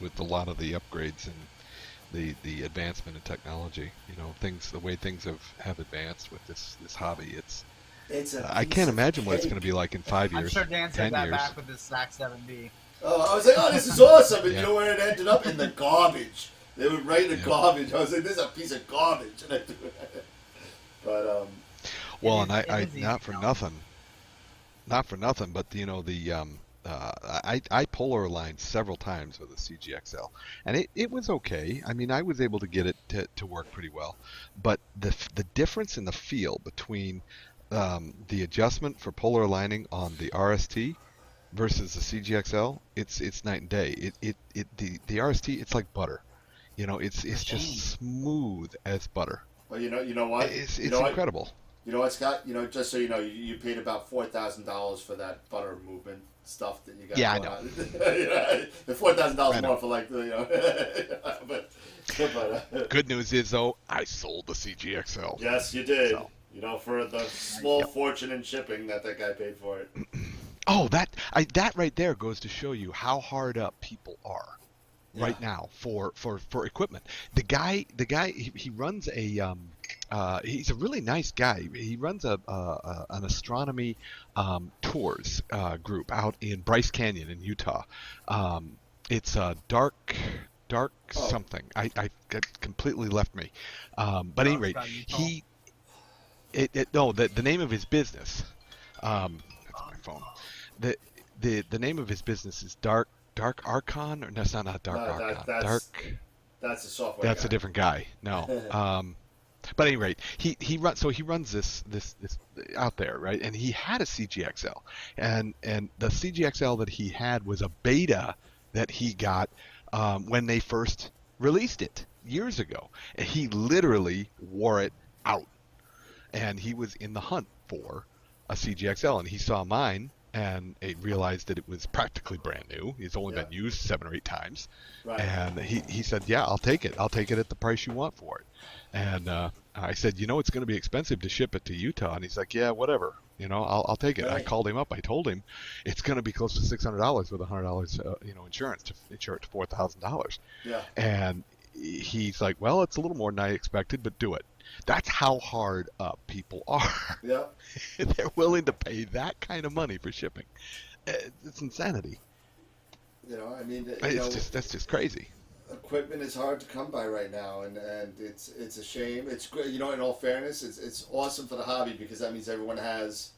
with a lot of the upgrades and the advancement in technology. The way things have advanced with this hobby. I can't imagine what it's going to be like in 5 years. I'm sure Dan 10 said that years. back with his SAC 7B. Oh, I was like, this is awesome, and you know where it ended up? In the garbage. They would write in the garbage. I was like, this is a piece of garbage, and I do it. But well, and I not for nothing, but I polar aligned several times with the CGXL, and it was okay. I mean, I was able to get it to work pretty well, but the difference in the feel between the adjustment for polar aligning on the RST versus the CGXL, it's night and day. The RST, it's like butter, it's just smooth as butter. Well, you know what? It's incredible. What? You know what, Scott? Just so you know, you paid about $4,000 for that butter movement stuff that you got. Yeah, I know. The $4,000 more for but good news is though, I sold the CGXL. Yes, you did. So. For the small fortune in shipping that guy paid for it. Oh, that right there goes to show you how hard up people are right now for equipment. The guy he runs a He's a really nice guy. He runs an astronomy tours group out in Bryce Canyon in Utah. It's a dark Oh. something. I it completely left me. But at any rate, the name of his business. That's my phone. The name of his business is Dark Archon, or no, it's not Dark No, Archon. Dark. That's a software. That's guy. a different guy. No. But at any rate, he runs this out there, right? And he had a CGXL, and the CGXL that he had was a beta that he got when they first released it years ago. And he literally wore it out, and he was in the hunt for a CGXL, and he saw mine and he realized that it was practically brand new. It's only been used 7 or 8 times. Right. And he said, yeah, I'll take it. I'll take it at the price you want for it. And I said, it's going to be expensive to ship it to Utah. And he's like, yeah, whatever. I'll take it. Right. I called him up. I told him it's going to be close to $600 with $100, insurance to insure it to $4,000. Yeah. And he's like, well, it's a little more than I expected, but do it. That's how hard up people are. Yeah. They're willing to pay that kind of money for shipping. It's insanity. That's just crazy. Equipment is hard to come by right now, and it's a shame. It's great, in all fairness, it's awesome for the hobby because that means everyone has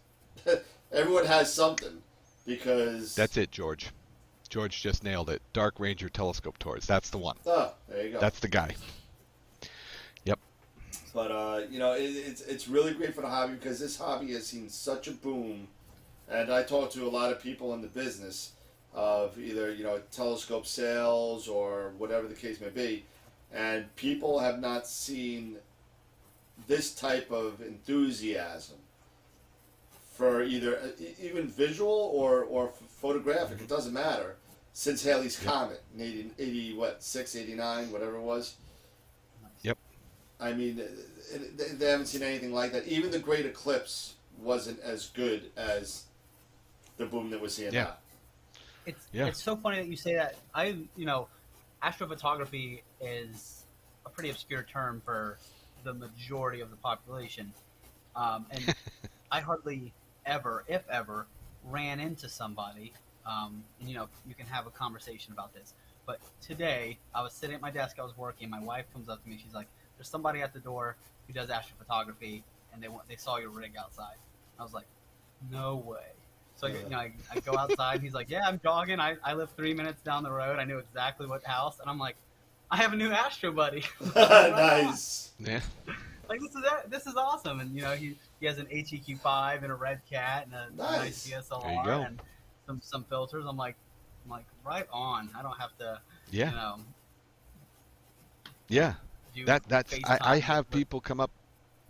something. Because that's it, George. George just nailed it. Dark Ranger telescope tours. That's the one. Oh, there you go. That's the guy. Yep. But it's really great for the hobby because this hobby has seen such a boom, and I talk to a lot of people in the business of either telescope sales or whatever the case may be, and people have not seen this type of enthusiasm for either even visual or photographic. It doesn't matter since Halley's Comet in 86, 89, whatever it was. Yep. I mean, they haven't seen anything like that. Even the Great Eclipse wasn't as good as the boom that we're seeing now. It's so funny that you say that. Astrophotography is a pretty obscure term for the majority of the population, and I hardly ever, if ever, ran into somebody. You can have a conversation about this. But today, I was sitting at my desk, I was working. My wife comes up to me. She's like, "There's somebody at the door who does astrophotography, and they saw your rig outside." I was like, "No way." So I go outside. He's like, "Yeah, I'm jogging. I live 3 minutes down the road. I knew exactly what house." And I'm like, "I have a new Astro buddy." Nice. Yeah. Like this is awesome. And he has an HEQ5 and a Red Cat and a nice DSLR There you go. and some filters. I'm like right on. I don't have to. Yeah. Do That's FaceTime I have people come up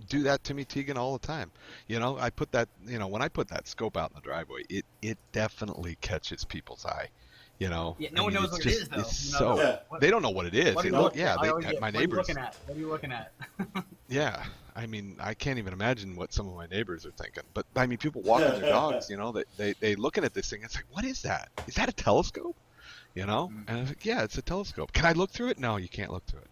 do that to me, Tegan, all the time. I put that when I put that scope out in the driveway, it definitely catches people's eye. Yeah, no one knows what it is though. It's they don't know what it is. My neighbors. What are you looking at? Yeah, I can't even imagine what some of my neighbors are thinking. But people walking their dogs, they looking at this thing. It's like, what is that? Is that a telescope? And I was like, yeah, it's a telescope. Can I look through it? No, you can't look through it.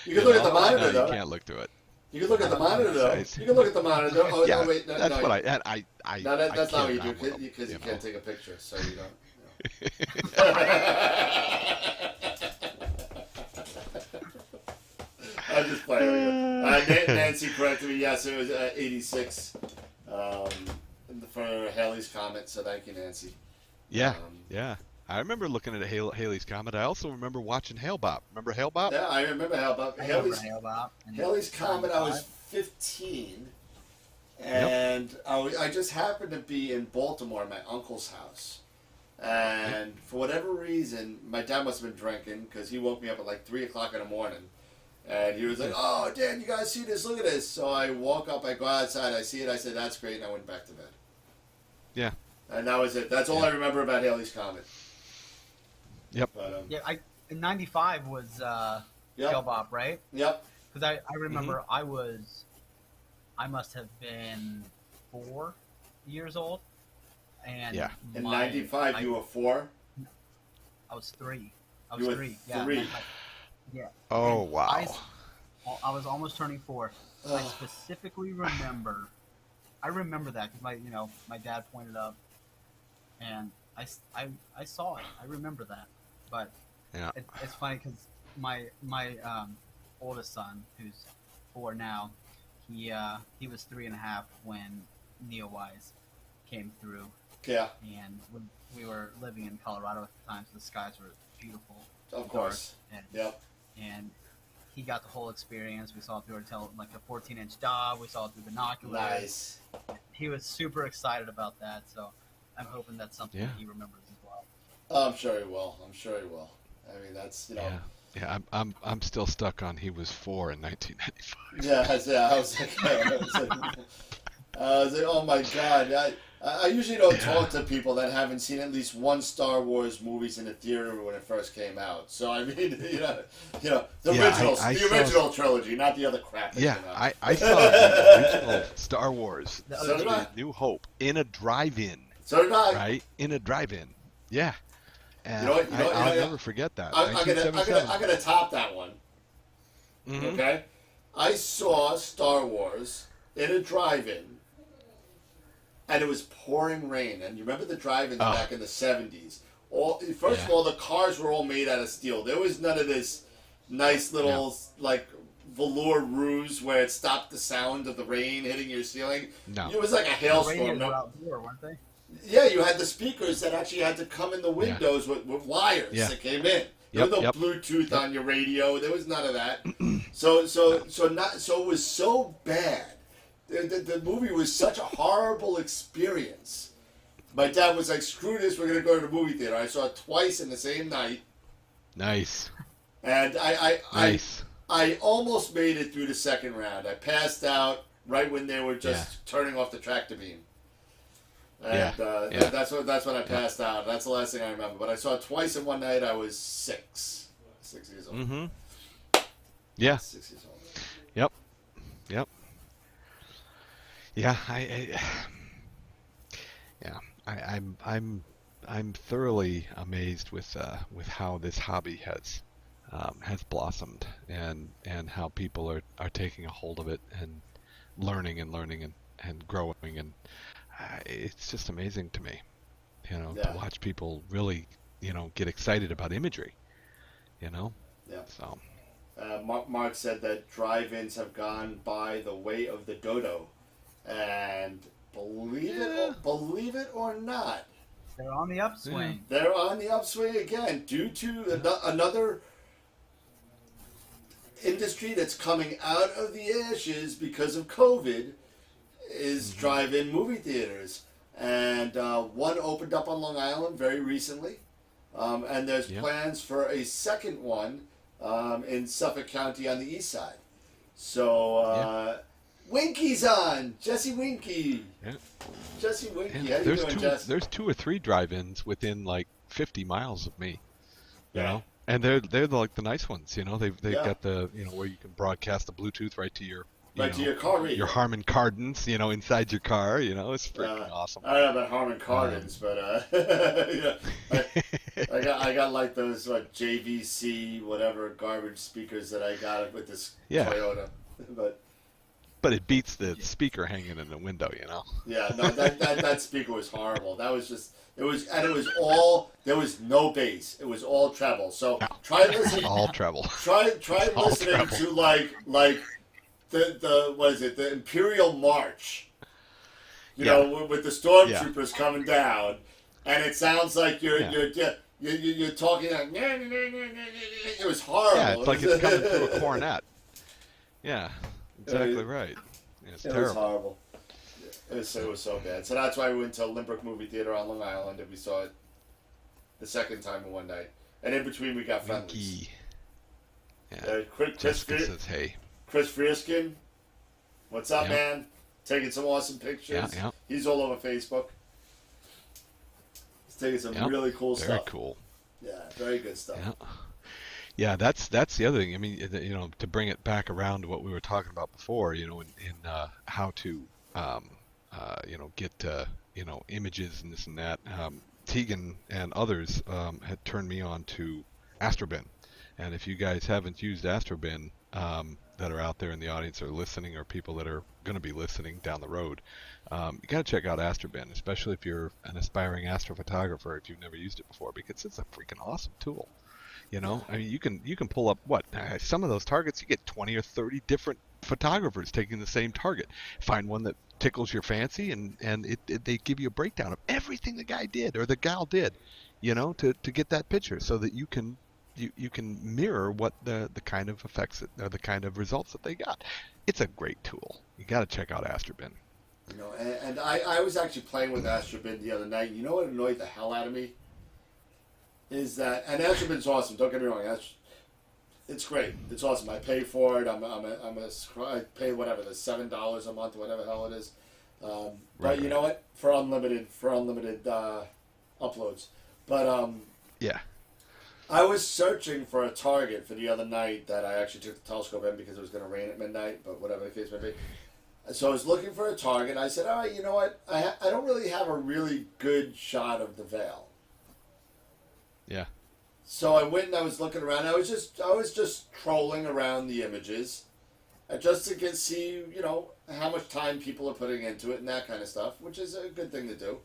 You can look at the monitor, though. You can't look through it. You can look at the monitor, though. You can look at the monitor. Oh, yeah, no, wait. That's what that's not what you do, because you can't take a picture, so you don't. I'm just playing with you. Nancy corrected me. Yes, it was 86 for Halley's Comet, so thank you, Nancy. Yeah, yeah. I remember looking at Halley's Comet. I also remember watching Hale Bopp. Remember Hale Bopp? Yeah, I remember Hale Bopp. Halley's Comet, I was 15, and I just happened to be in Baltimore at my uncle's house. And for whatever reason, my dad must have been drinking because he woke me up at like 3 o'clock in the morning. And he was like, "Oh, Dan, you guys see this? Look at this." So I walk up, I go outside, I see it, I said, "That's great," and I went back to bed. Yeah. And that was it. That's all I remember about Halley's Comet. Yep. But, in '95 was Hale Bopp, right? Yep. Because I remember I must have been 4 years old. And in '95 you were 4? I was 3. I was 3. Yeah. 3. Yeah. Oh, wow. I was almost turning 4. I specifically remember. I remember that because my dad pointed up, and I saw it. I remember that, but Yeah. it's funny because my oldest son, who's 4 now, he was 3.5 when Neowise came through, Yeah, and we were living in Colorado at the time, so the skies were beautiful, of course. and Yep. and he got the whole experience. We saw it through like a 14-inch dot. We saw it through binoculars. Nice. He was super excited about that, so I'm hoping that's something Yeah. he remembers as well. Oh, I'm sure he will. I mean, that's Yeah. Yeah, I'm still stuck on he was 4 in 1995. Yeah. I was like, oh my god. I usually don't talk to people that haven't seen at least one Star Wars movies in the theater when it first came out. So I mean, the original trilogy, not the other crap. That came out. I saw the original Star Wars, So did I. New Hope, in a drive-in. So did I. Right? In a drive-in. Yeah. And You know what? I'll never forget that. I'm gonna top that one. Mhm. Okay, I saw Star Wars in a drive-in, and it was pouring rain. And you remember the drive-ins back in the 70s? First of all, the cars were all made out of steel. There was none of this nice little like velour roofs where it stopped the sound of the rain hitting your ceiling. No. It was like a The hailstorm. radios were outdoor, weren't they? Yeah, you had the speakers that actually had to come in the windows with wires that came in. There was no Bluetooth on your radio. There was none of that. So it was so bad. The movie was such a horrible experience. My dad was like, "Screw this, we're gonna go to the movie theater." I saw it twice in the same night. Nice. And Nice. I almost made it through the second round. I passed out right when they were just turning off the tractor beam. And that's when I passed out. That's the last thing I remember. But I saw it twice in one night. I was 6 years old. Mm-hmm. Yeah. 6 years old. Yep. Yeah, I'm thoroughly amazed with how this hobby has blossomed and how people are taking a hold of it and learning and growing, and it's just amazing to me, to watch people really, get excited about imagery, Yeah. So. Mark said that drive-ins have gone by the way of the dodo, and believe it or not, They're on the upswing. they're on the upswing again due to another industry that's coming out of the ashes because of COVID. Is drive-in movie theaters, and one opened up on Long Island very recently, and there's plans for a second one in Suffolk County on the east side. So Winky's on, Jesse Winky. Yeah. Jesse Winky, Yeah, how you doing, Jess? There's 2 or 3 drive-ins within like 50 miles of me, you Yeah. know, and they're like the nice ones, they've got the where you can broadcast the Bluetooth right to your to your car radio. your Harman Kardons, inside your car, it's freaking awesome. I don't know about Harman Kardons, but I got like those JVC whatever garbage speakers that I got with this Toyota, But it beats the speaker hanging in the window, Yeah, no, that speaker was horrible. That was just there was no bass. It was all treble. So try listening. All treble. Try listening to like the what is it? The Imperial March. With the stormtroopers coming down, and it sounds like you're talking like it was horrible. Yeah, it's like it's coming through a cornet. Yeah, exactly right. It's terrible. Was horrible. It was so bad. So that's why we went to Limerick Movie Theater on Long Island, and we saw it the second time in one night. And in between, we got friendlies. Yeah. Jessica says, "Hey." Chris Frieskin, what's up, man? Taking some awesome pictures. Yeah. He's all over Facebook. He's taking some really cool stuff. Very cool. Yeah, very good stuff. Yeah, that's the other thing. I mean, to bring it back around to what we were talking about before, in how to, get, images and this and that. Tegan and others had turned me on to AstroBin, and if you guys haven't used AstroBin, that are out there in the audience or listening, or people that are going to be listening down the road, you got to check out Astrobin, especially if you're an aspiring astrophotographer, if you've never used it before, because it's a freaking awesome tool. You know, I mean, you can pull up some of those targets. You get 20 or 30 different photographers taking the same target. Find one that tickles your fancy, and they give you a breakdown of everything the guy did or the gal did, you know, to get that picture, so that you can mirror what the kind of effects or the kind of results that they got. It's a great tool. You got to check out Astrobin. You know, and I was actually playing with Astrobin the other night. You know what annoyed the hell out of me? Is that, and Astrobin's awesome. Don't get me wrong. It's great. It's awesome. I pay for it. I pay whatever, the $7 a month, whatever the hell it is. But you know what? For unlimited uploads. But yeah. I was searching for a target for the other night that I actually took the telescope in because it was going to rain at midnight, but whatever the case may be. So I was looking for a target. I said, all right, you know what? I don't really have a really good shot of the veil. Yeah. So I went and I was looking around. I was just trolling around the images, just to see, you know, how much time people are putting into it and that kind of stuff, which is a good thing to do.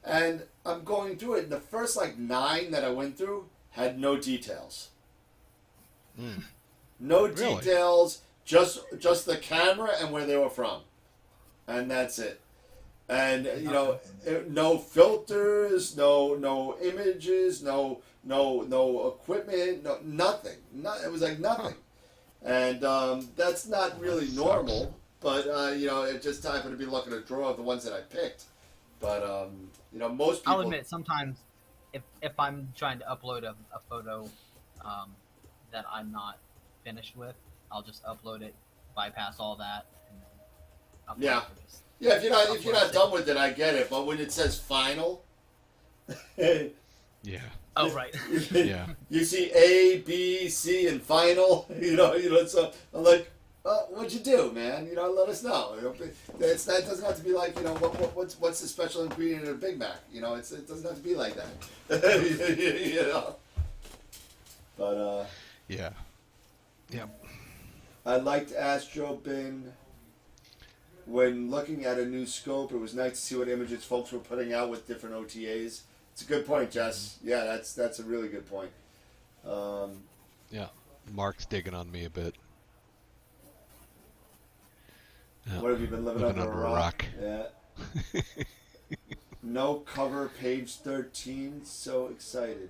And I'm going through it, and the first 9 that I went through had no details. No Really? details, just the camera and where they were from, and that's it. And you know, no filters, no images, no equipment, nothing. It was like nothing, and that's not really normal. But you know, it just happened to be luck in a draw of the ones that I picked. But you know, most people. I'll admit, sometimes if I'm trying to upload a photo that I'm not finished with, I'll just upload it, bypass all that, and then upload Yeah. it. Yeah, if you're not done with it, I get it. But when it says final, Yeah. Oh, right. Yeah. you see A, B, C, and final. You know. So I'm like, what'd you do, man? You know, let us know. That doesn't have to be like, you know, what's the special ingredient in a Big Mac? You know, it doesn't have to be like that. You know. But Yeah. Yeah. I liked Astrobin. When looking at a new scope, it was nice to see what images folks were putting out with different OTAs. It's a good point, Jess. Yeah, that's a really good point. Yeah. Mark's digging on me a bit. Yeah. What have you been living under a rock? Yeah. Yeah. No cover, page 13. So excited.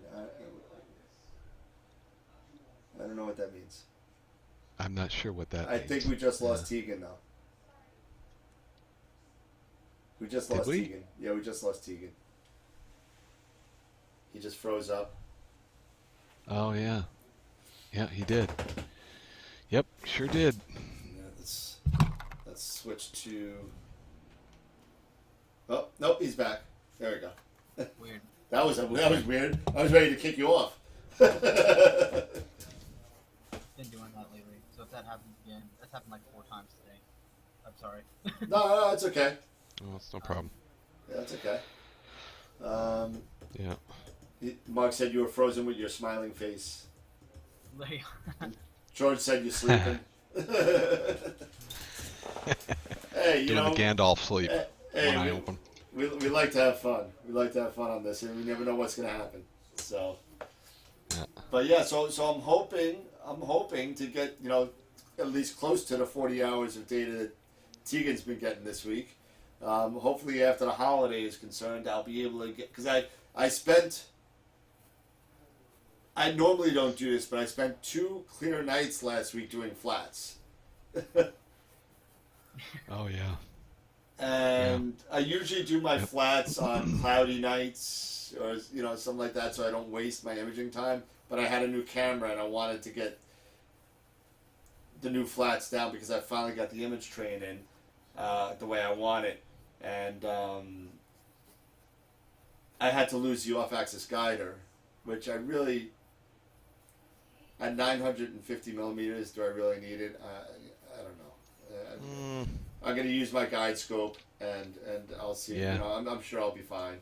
I don't know what that means. I'm not sure what that I means. think we just lost Tegan, though. We just lost Tegan. Yeah, we just lost Tegan. He just froze up. Oh, yeah. Yeah, he did. Yep, sure did. Yeah, let's switch to... Oh, nope, he's back. There we go. Weird. That was weird. I was ready to kick you off. Been doing that lately, so if that happens again, that's happened like 4 times today. I'm sorry. No, it's okay. Oh, it's no problem. Yeah, it's okay. Yeah. Mark said you were frozen with your smiling face. Like, George said you're sleeping. Hey, you Doing know, the Gandalf sleep. hey, One eye open. we like to have fun. We like to have fun on this, and we never know what's going to happen. So, Yeah. but yeah, so I'm hoping to get, you know, at least close to the 40 hours of data that Tegan's been getting this week. Hopefully, after the holiday is concerned, I'll be able to get, because I normally don't do this, but I spent 2 clear nights last week doing flats. Oh, yeah. And I usually do my flats on cloudy nights or, you know, something like that, so I don't waste my imaging time. But I had a new camera and I wanted to get the new flats down because I finally got the image train in the way I want it. And I had to lose the off-axis guider, which I really, at 950 millimeters, do I really need it? I don't know. I'm going to use my guide scope, and I'll see. Yeah. You know, I'm sure I'll be fine.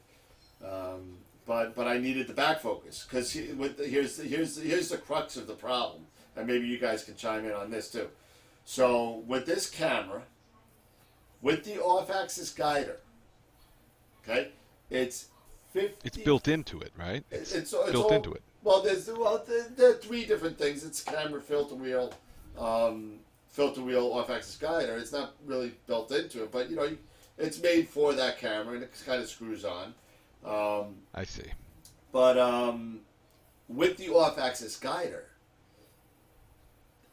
But I needed the back focus because here's the crux of the problem, and maybe you guys can chime in on this too. So with this camera, with the off-axis guider, okay, it's 50. It's built into it, right? It's built all, into it. Well, there are three different things. It's camera, filter wheel, off-axis guider. It's not really built into it, but it's made for that camera, and it kind of screws on. I see. But with the off-axis guider,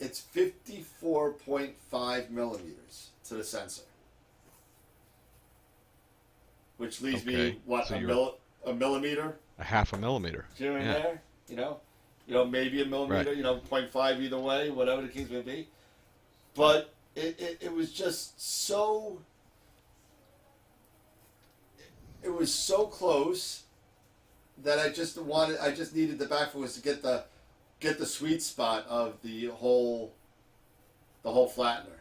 it's 54.5 millimeters to the sensor, which leaves me So a millimeter a half a millimeter here and Yeah. there. Maybe a millimeter. Right. 0.5 either way, whatever the case may be. But it was just so. It was so close that I just needed the back focus to get the sweet spot of the whole flattener,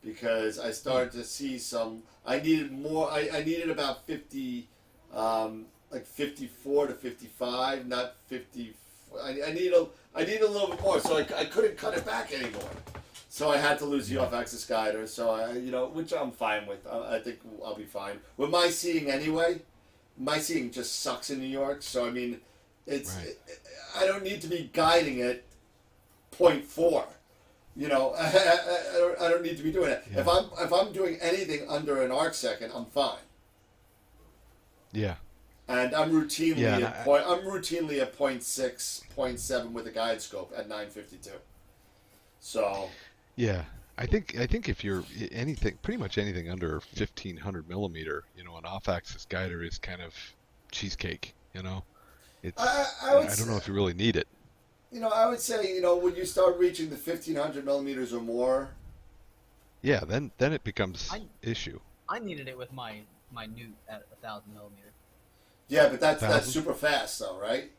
because I started to see some. I needed more. I needed about 50, like 54 to 55, not 50. I need a little bit more, so I couldn't cut it back anymore. So I had to lose the off-axis guider. So which I'm fine with. I think I'll be fine with my seeing anyway. My seeing just sucks in New York, so I mean, Right. I don't need to be guiding it 0.4. I don't need to be doing it. Yeah. If I'm doing anything under an arc second, I'm fine. Yeah. And I'm routinely Yeah, at and point. I'm routinely at 0.6, 0.7 with a guide scope at 952. So Yeah. I think if you're pretty much anything under 1500 millimeter, an off-axis guider is kind of cheesecake. It's I don't know if you really need it. I would say when you start reaching the 1500 millimeters or more. Yeah, then it becomes issue. I needed it with my Newt at 1,000 millimeter. Yeah, but that's 1,000? super fast though, right?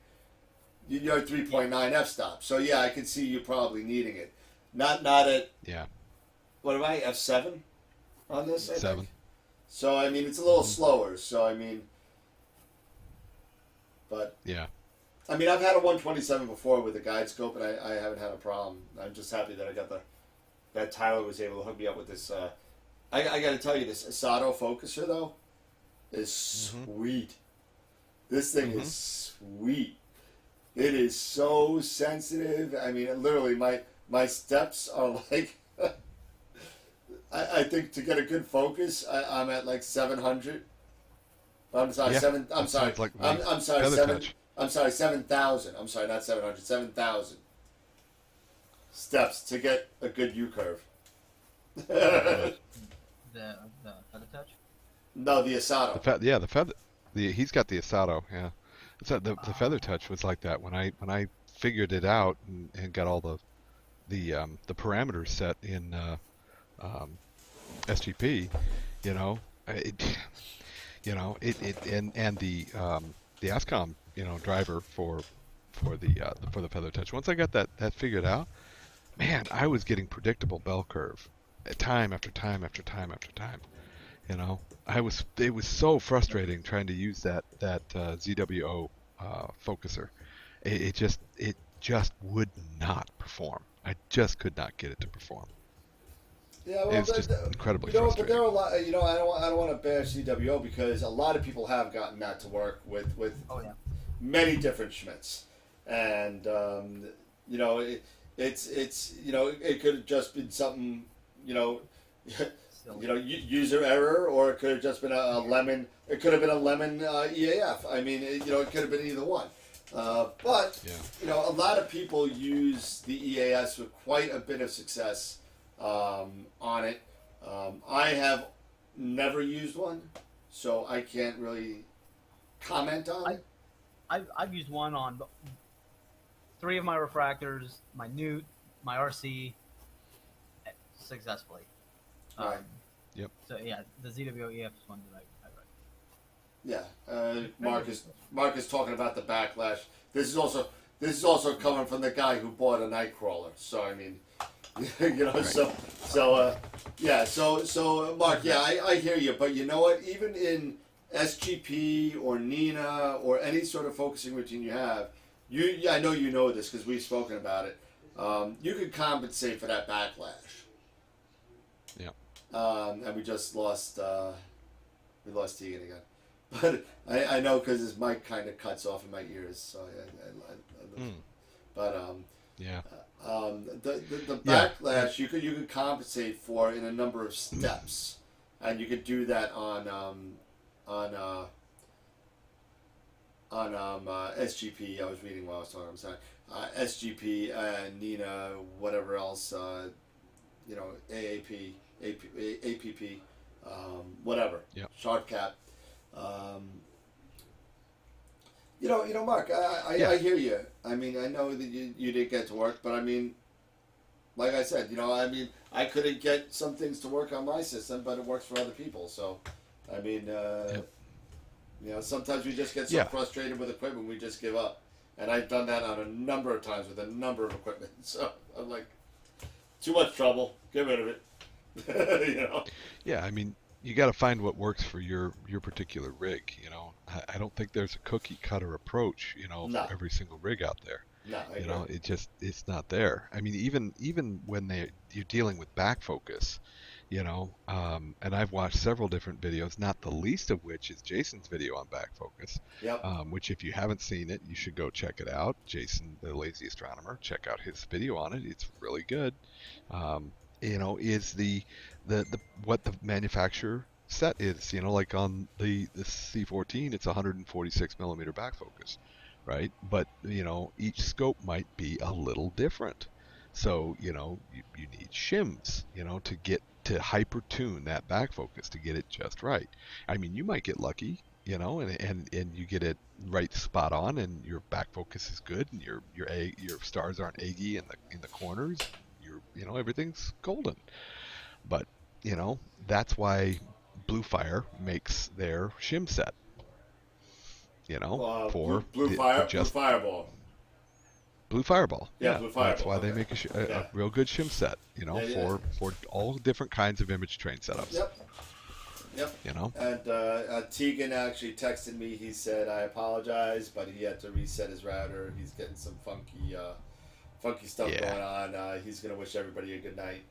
You're at 3.9 f-stop, so yeah, I could see you probably needing it. Not at Yeah. what am I, f7 on this? I 7. think? So I mean, it's a little slower. So I mean, but Yeah. I mean, I've had a 127 before with a guide scope, and I haven't had a problem. I'm just happy that I got that Tyler was able to hook me up with this. I got to tell you, this Asato focuser though is sweet. This thing is sweet. It is so sensitive. I mean, literally, my steps are like. I think to get a good focus, I'm at like 700. I'm sorry, Yeah, I'm that sorry. sounds like I'm sorry, Feather Touch. I'm sorry, 7,000. I'm sorry, not 700. 7,000 steps to get a good U curve. The Feather Touch? No, the Asato. The feather. He's got the Asato. Yeah. The Feather Touch was like that when I figured it out and got all the parameters set in SGP. And the ASCOM driver for the Feather Touch. Once I got that figured out, man, I was getting predictable bell curve, time after time after time after time. It was so frustrating trying to use that ZWO focuser. It just would not perform. I just could not get it to perform. Yeah, well, It's just incredibly but frustrating. there are a lot. I don't want to bash CWO because a lot of people have gotten that to work with many different Schmitz, and it could have just been something user error, or it could have just been a lemon. It could have been a lemon EAF. I mean, it could have been either one. But a lot of people use the EAS with quite a bit of success on it. I have never used one, so I can't really comment on it. I've used one on 3 of my refractors, my Newt, my RC, successfully. Right. Yep. So yeah, the ZWO EF is one that I read. Yeah. Mark is talking about the backlash. This is also coming from the guy who bought a Nightcrawler. So I mean, Right. So Mark, yeah, I hear you, but you know what? Even in SGP or Nina or any sort of focusing routine you have, I know you know this because we've spoken about it. You can compensate for that backlash. and we just lost Tegan again. But I know because his mic kind of cuts off in my ears, so but Yeah. the Yeah. backlash you could compensate for in a number of steps, and you could do that on SGP. I was reading while I was talking. I'm sorry. SGP and Nina, whatever else, AAP, APP, whatever. Yep. Sharp Mark, I hear you. I mean, I know that you didn't get to work, but I mean, like I said, I couldn't get some things to work on my system, but it works for other people. So, I mean, sometimes we just get so frustrated with equipment, we just give up. And I've done that on a number of times with a number of equipment. So I'm like, too much trouble. Get rid of it. Yeah, I mean, you got to find what works for your particular rig. I don't think there's a cookie cutter approach, No. for every single rig out there. No, I agree. It's not there. I mean, even when you're dealing with back focus, and I've watched several different videos, not the least of which is Jason's video on back focus. Yep. Which if you haven't seen it, you should go check it out. Jason, the lazy astronomer, check out his video on it. It's really good. Is the what the manufacturer set is, like on the C14, it's 146 millimeter back focus, right? But each scope might be a little different. So you need shims, to get to hyper tune that back focus to get it just right. I mean, you might get lucky, and you get it right spot on, and your back focus is good, and your stars aren't eggy in the corners. Everything's golden. But that's why Blue Fire makes their shim set. For Blue Fireball. Blue Fireball. Yeah, Blue Fireball. That's why they make a real good shim set, for all different kinds of image train setups. Yep. And Tegan actually texted me. He said, I apologize, but he had to reset his router. He's getting some funky stuff going on. He's going to wish everybody a good night.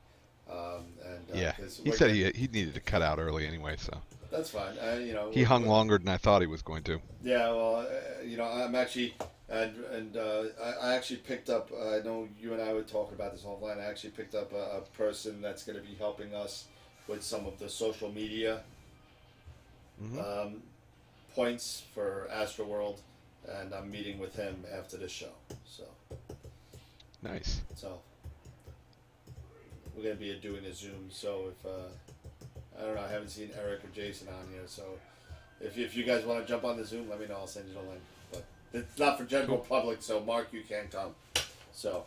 He said he needed to cut out early anyway, so. That's fine. He hung longer than I thought he was going to. Yeah, well, I'm actually... And I actually picked up, I know you and I were talking about this offline, I actually picked up a person that's going to be helping us with some of the social media points for AstroWorld, and I'm meeting with him after this show. So nice. So we're going to be doing a Zoom, so if, I don't know, I haven't seen Eric or Jason on here, so if you guys want to jump on the Zoom, let me know, I'll send you the link. But it's not for general public, so Mark, you can't come. So,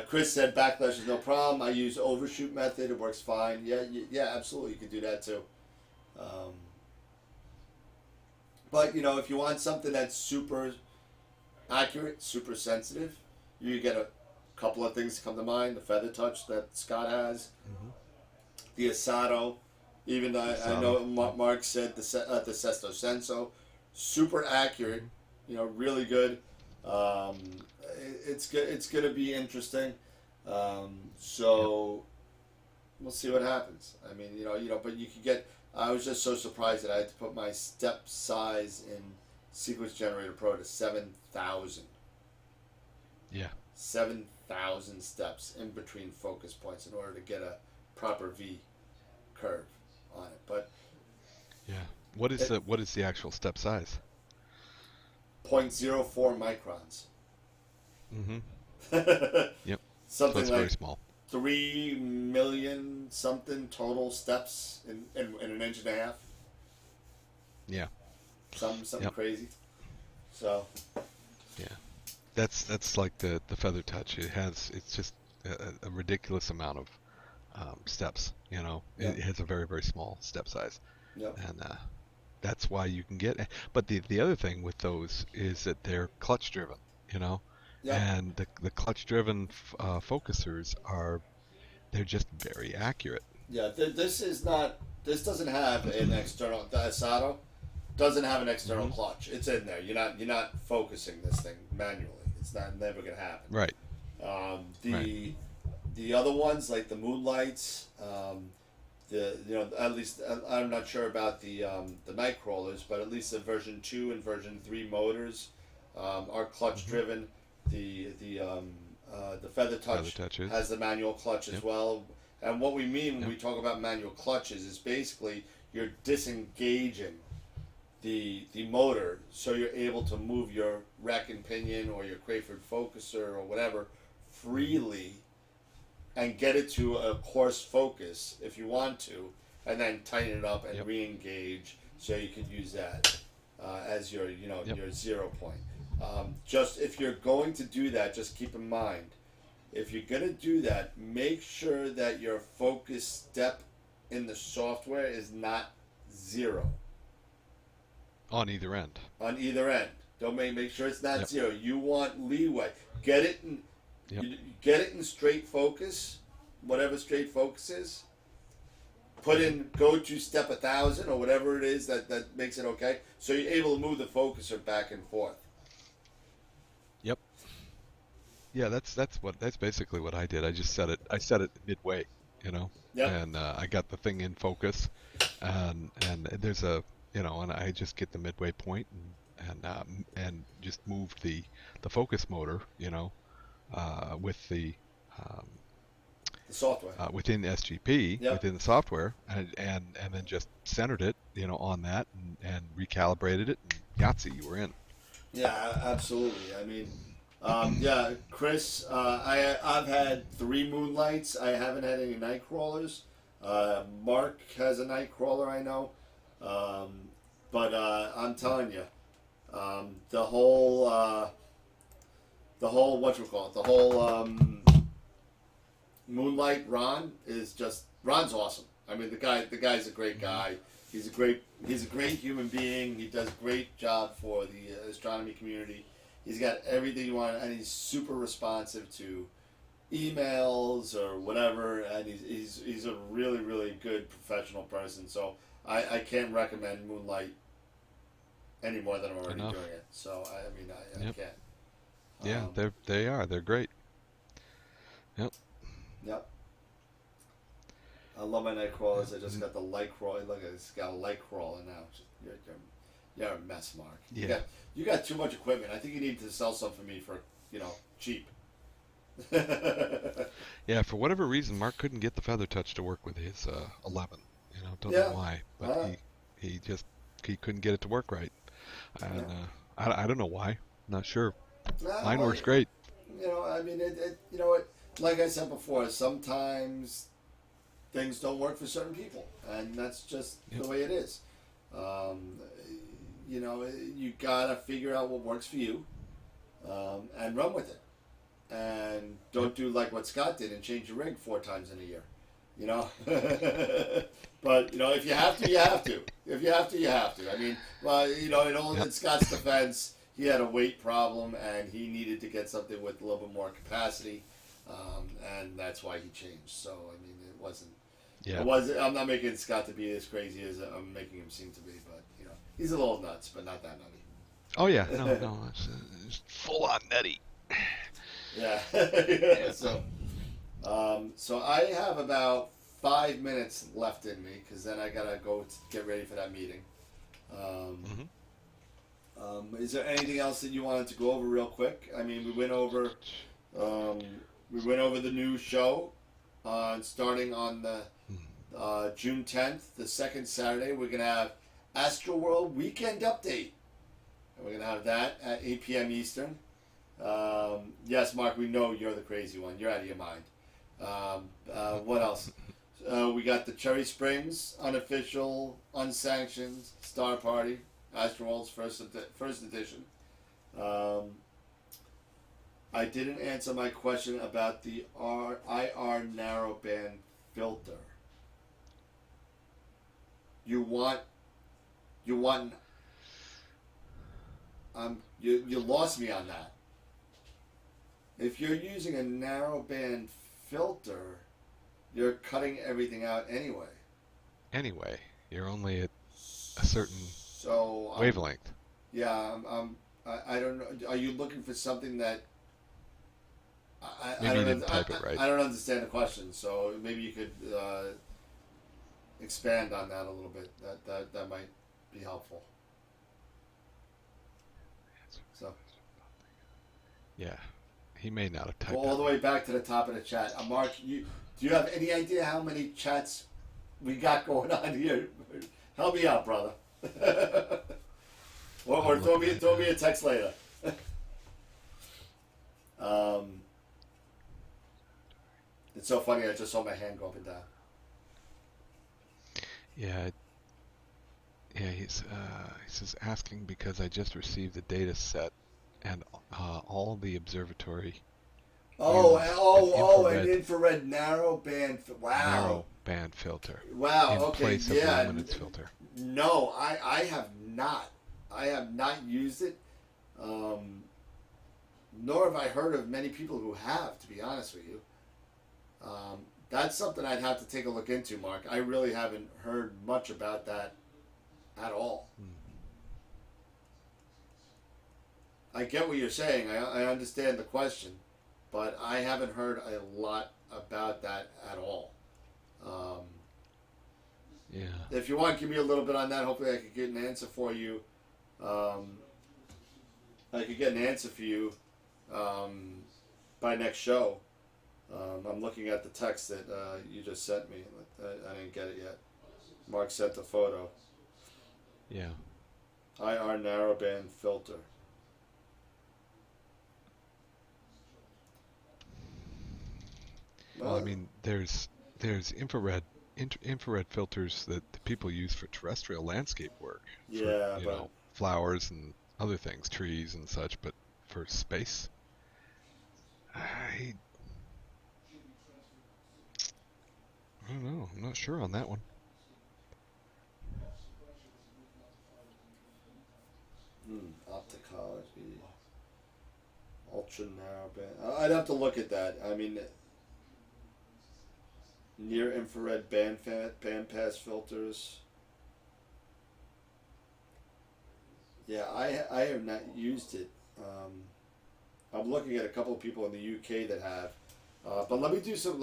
Chris said backlash is no problem. I use overshoot method; it works fine. Yeah, absolutely, you can do that too. But if you want something that's super accurate, super sensitive, you get a couple of things to come to mind. The feather touch that Scott has, the Asato. Even though I know Mark said the Sesto Senso, super accurate, really good. It's good. It's going to be interesting. So we'll see what happens. I mean, but you could get. I was just so surprised that I had to put my step size in Sequence Generator Pro to 7,000. Yeah. 7,000 steps in between focus points in order to get a proper V curve on it. But what is the actual step size? 0.04 microns. Yep. Something so it's like very small. 3 million something total steps in an inch and a half. Yeah. Something crazy. So. Yeah. That's like the feather touch. It's just a ridiculous amount of steps. It has a very, very small step size. Yep. And that's why you can get. But the other thing with those is that they're clutch driven. Yep. And the clutch driven focusers they're just very accurate. Yeah. This doesn't have an external. The Asato doesn't have an external clutch. It's in there. You're not focusing this thing manually. It's never gonna happen. Right. The other ones like the Moonlights, at least I'm not sure about the night crawlers, but at least the version 2 and version 3 motors are clutch driven. The Feather Touch Touches. has the manual clutch as well. And what we mean when we talk about manual clutches is basically you're disengaging the motor, so you're able to move your rack and pinion or your Crayford focuser or whatever freely and get it to a coarse focus if you want to, and then tighten it up and re-engage, so you could use that as your your 0 point. Just if you're going to do that, just keep in mind, if you're going to do that, make sure that your focus step in the software is not 0. On either end. On either end. Don't make sure it's not 0. You want leeway. Get it in get it in straight focus, whatever straight focus is. Go to step 1,000 or whatever it is that makes it okay. So you're able to move the focuser back and forth. Yep. Yeah, that's basically what I did. I set it midway, Yep. And I got the thing in focus, and there's and I just get the midway point and just moved the focus motor, with the software within SGP, within the software, and then just centered it, on that and recalibrated it, and Yahtzee, you were in. Yeah, absolutely. I mean, Chris, I've had 3 Moonlights. I haven't had any night crawlers. Mark has a night crawler, I know. But I'm telling you, the whole Moonlight Ron Ron's awesome. I mean, the guy's a great guy. He's a great human being. He does a great job for the astronomy community. He's got everything you want, and he's super responsive to emails or whatever. And he's a really, really good professional person. So I can't recommend Moonlight any more than I'm already doing it. So I can't. They're great. Yep. I love my night crawlers. I just got the light crawler. Look, it's got a light crawler now. You're a mess, Mark. Yeah. You got too much equipment. I think you need to sell some for me for cheap. Yeah, for whatever reason, Mark couldn't get the Feather Touch to work with his 11. Don't know why, but he couldn't get it to work right. And I don't know why. Not sure. Mine works great. Like I said before, sometimes things don't work for certain people, and that's just the way it is. You gotta figure out what works for you, and run with it. And don't do like what Scott did and change your rig 4 times in a year. But if you have to, you have to. If you have to, you have to. I mean, in Scott's defense, he had a weight problem and he needed to get something with a little bit more capacity, and that's why he changed. So I mean, it wasn't. Yeah. It was. I'm not making Scott to be as crazy as I'm making him seem to be, but he's a little nuts, but not that nutty. Oh yeah, no, it's full on nutty. Yeah. So I have about 5 minutes left in me because then I gotta go get ready for that meeting. Is there anything else that you wanted to go over real quick? I mean, we went over the new show starting on the June 10th, the second Saturday. We're gonna have AstroWorld Weekend Update, and we're gonna have that at 8 p.m. Eastern. Yes, Mark, we know you're the crazy one. You're out of your mind. What else? We got the Cherry Springs unofficial, unsanctioned Star Party, AstroWorld's first edition. I didn't answer my question about the IR narrowband filter. You lost me on that. If you're using a narrowband filter, you're cutting everything out anyway. Anyway, you're only at a certain wavelength. Yeah, I don't know. Are you looking for something that Maybe you didn't type it right. I don't understand the question, so maybe you could expand on that a little bit. That might be helpful. So. Yeah, he may not have typed. Go all the way back to the top of the chat. Mark, do you have any idea how many chats we got going on here? Help me out, brother. or throw me a text later. It's so funny. I just saw my hand go up and down. Yeah. Yeah, he says asking because I just received the data set and all the observatory. An infrared narrow band. Wow. Narrow band filter. Wow. In place of luminance filter. No, I have not. I have not used it. Nor have I heard of many people who have, to be honest with you. That's something I'd have to take a look into, Mark. I really haven't heard much about that at all. I get what you're saying. I understand the question, but I haven't heard a lot about that at all. Yeah. If you want, give me a little bit on that. Hopefully I could get an answer for you. I could get an answer for you by next show. I'm looking at the text that you just sent me. I didn't get it yet. Mark sent the photo. Yeah. IR narrowband filter. Well, I mean, there's infrared filters that the people use for terrestrial landscape work. Yeah, for, you know, flowers and other things, trees and such. But for space, I don't know. I'm not sure on that one. Opticology, ultra narrowband. I'd have to look at that. I mean, near infrared bandpass filters. Yeah, I have not used it. I'm looking at a couple of people in the UK that have, but let me do some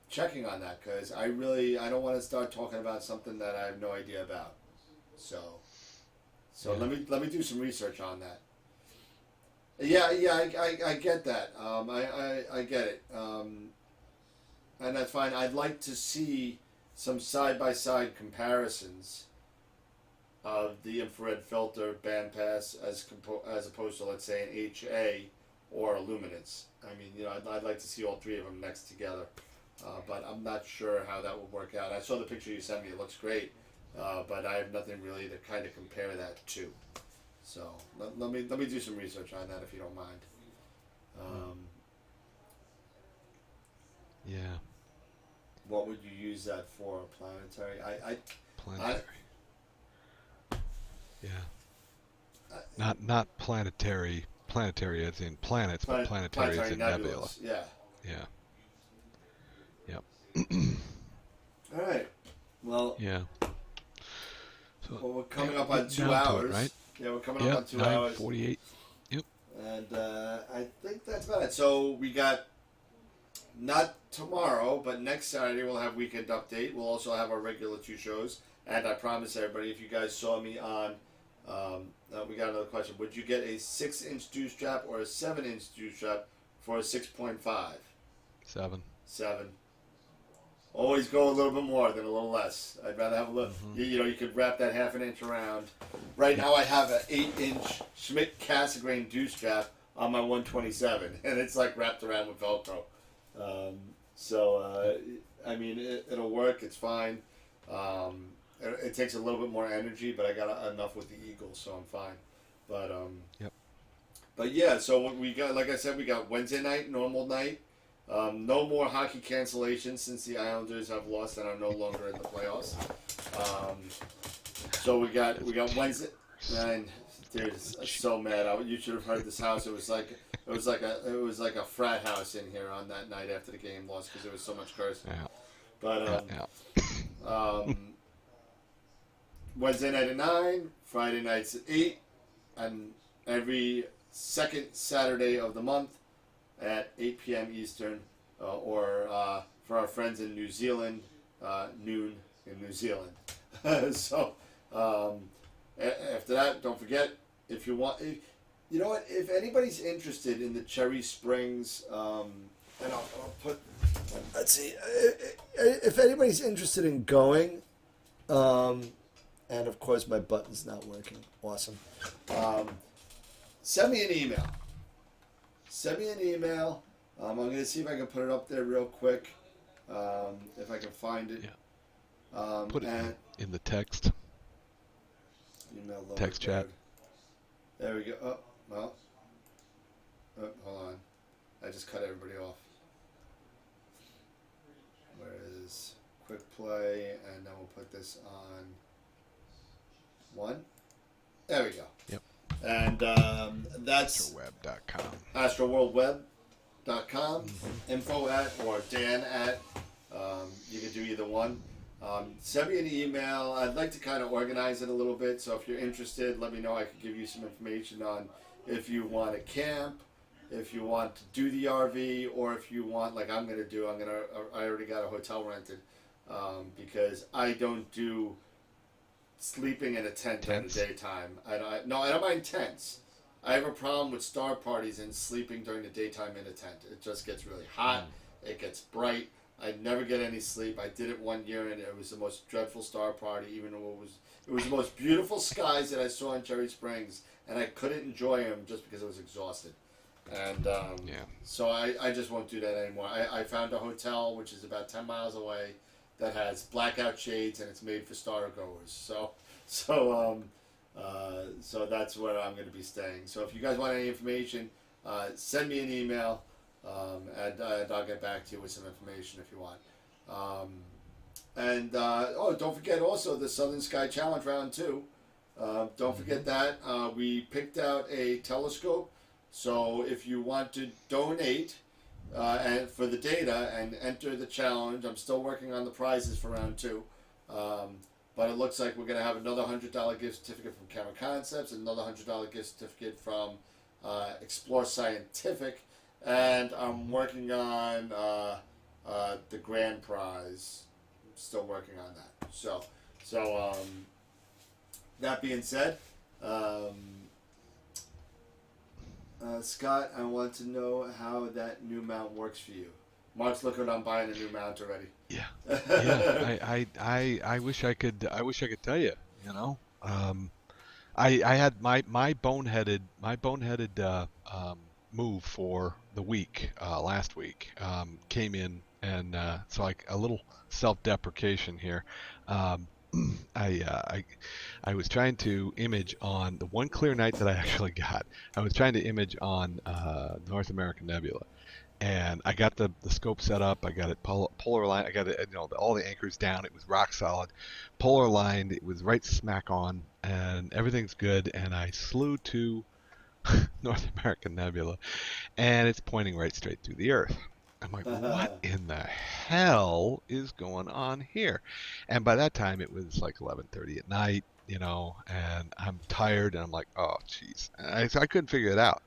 checking on that, because I don't want to start talking about something that I have no idea about. So yeah. let me do some research on that. Yeah, I get that. I get it, and that's fine. I'd like to see some side-by-side comparisons of the infrared filter bandpass as opposed to, let's say, an HA or a luminance. I mean, you know, I'd like to see all three of them next together, but I'm not sure how that would work out. I saw the picture you sent me; it looks great, but I have nothing really to kind of compare that to. So let me do some research on that, if you don't mind. Yeah. What would you use that for? Planetary? Planetary. Yeah. Not planetary. Planetary as in planets, but planetary as in nebula. Yeah. Yeah. Yep. All right. Well. Yeah. So, we're coming up on 2 hours. Right? Yeah, we're coming up on 2 hours. 9:48. Yep. And I think that's about it. So we got, not tomorrow, but next Saturday we'll have Weekend Update. We'll also have our regular 2 shows. And I promise everybody, if you guys saw me on, we got another question. Would you get a 6-inch dew strap or a 7-inch dew strap for a 6.5? 7. 7. Always go a little bit more than a little less. I'd rather have a little. Mm-hmm. You could wrap that half an inch around. Right now, I have an 8-inch Schmidt Cassegrain dew strap on my 127, and it's like wrapped around with Velcro. I mean, it'll work. It's fine. It takes a little bit more energy, but I got enough with the Eagle, so I'm fine. But Yep. But yeah, so what we got, like I said, we got Wednesday night, normal night. No more hockey cancellations since the Islanders have lost and are no longer in the playoffs. So we got Wednesday. Man, dude, I'm so mad. You should have heard this house. It was like a frat house in here on that night after the game lost because there was so much cursing. Yeah. But Wednesday night at 9, Friday nights at 8, and every second Saturday of the month at 8 p.m. Eastern, or for our friends in New Zealand, noon in New Zealand. So after that, don't forget, if you want, you know what, if anybody's interested in the Cherry Springs, and I'll put, let's see, if anybody's interested in going, and of course my button's not working, awesome, send me an email. Send me an email. I'm going to see if I can put it up there real quick, if I can find it. Yeah. Put it in the text. Email text chat. There we go. Oh, well. Oh, hold on. I just cut everybody off. Where is quick play? And then we'll put this on one. There we go. Yep. And that's AstroWeb.com. AstroWorldWeb.com. Info at or Dan at. You can do either one. Send me an email. I'd like to kind of organize it a little bit. So if you're interested, let me know. I could give you some information on if you want to camp, if you want to do the RV, or if you want, like I'm going to do, I already got a hotel rented, because I don't do sleeping in a tent during the daytime. I don't mind tents. I have a problem with star parties and sleeping during the daytime in a tent. It just gets really hot. It gets bright. I never get any sleep. I did it one year, and it was the most dreadful star party. Even though it was the most beautiful skies that I saw in Cherry Springs, and I couldn't enjoy them just because I was exhausted. And so I just won't do that anymore. I found a hotel which is about 10 miles away that has blackout shades, and it's made for star goers. So that's where I'm going to be staying. So if you guys want any information, send me an email. And I'll get back to you with some information if you want. Don't forget also the Southern Sky Challenge Round 2. Don't forget that. We picked out a telescope. So if you want to donate and for the data and enter the challenge, I'm still working on the prizes for Round 2. But it looks like we're going to have another $100 gift certificate from Camera Concepts, another $100 gift certificate from Explore Scientific. And I'm working on the grand prize. I'm still working on that. So that being said, Scott, I want to know how that new mount works for you. Mark's looking on buying a new mount already. Yeah. I wish I could tell you. You know, I had my boneheaded move for the week last week came in, and so like a little self-deprecation here. I was trying to image on the one clear night that I actually got. I was trying to image on North American Nebula, and I got the scope set up. I got it polar line. I got it, all the anchors down. It was rock solid, polar lined. It was right smack on, and everything's good. And I slew to North American Nebula, and it's pointing right straight through the Earth. I'm like, what in the hell is going on here? And by that time, it was like 11:30 at night, and I'm tired, and I'm like, oh, jeez. So I couldn't figure it out.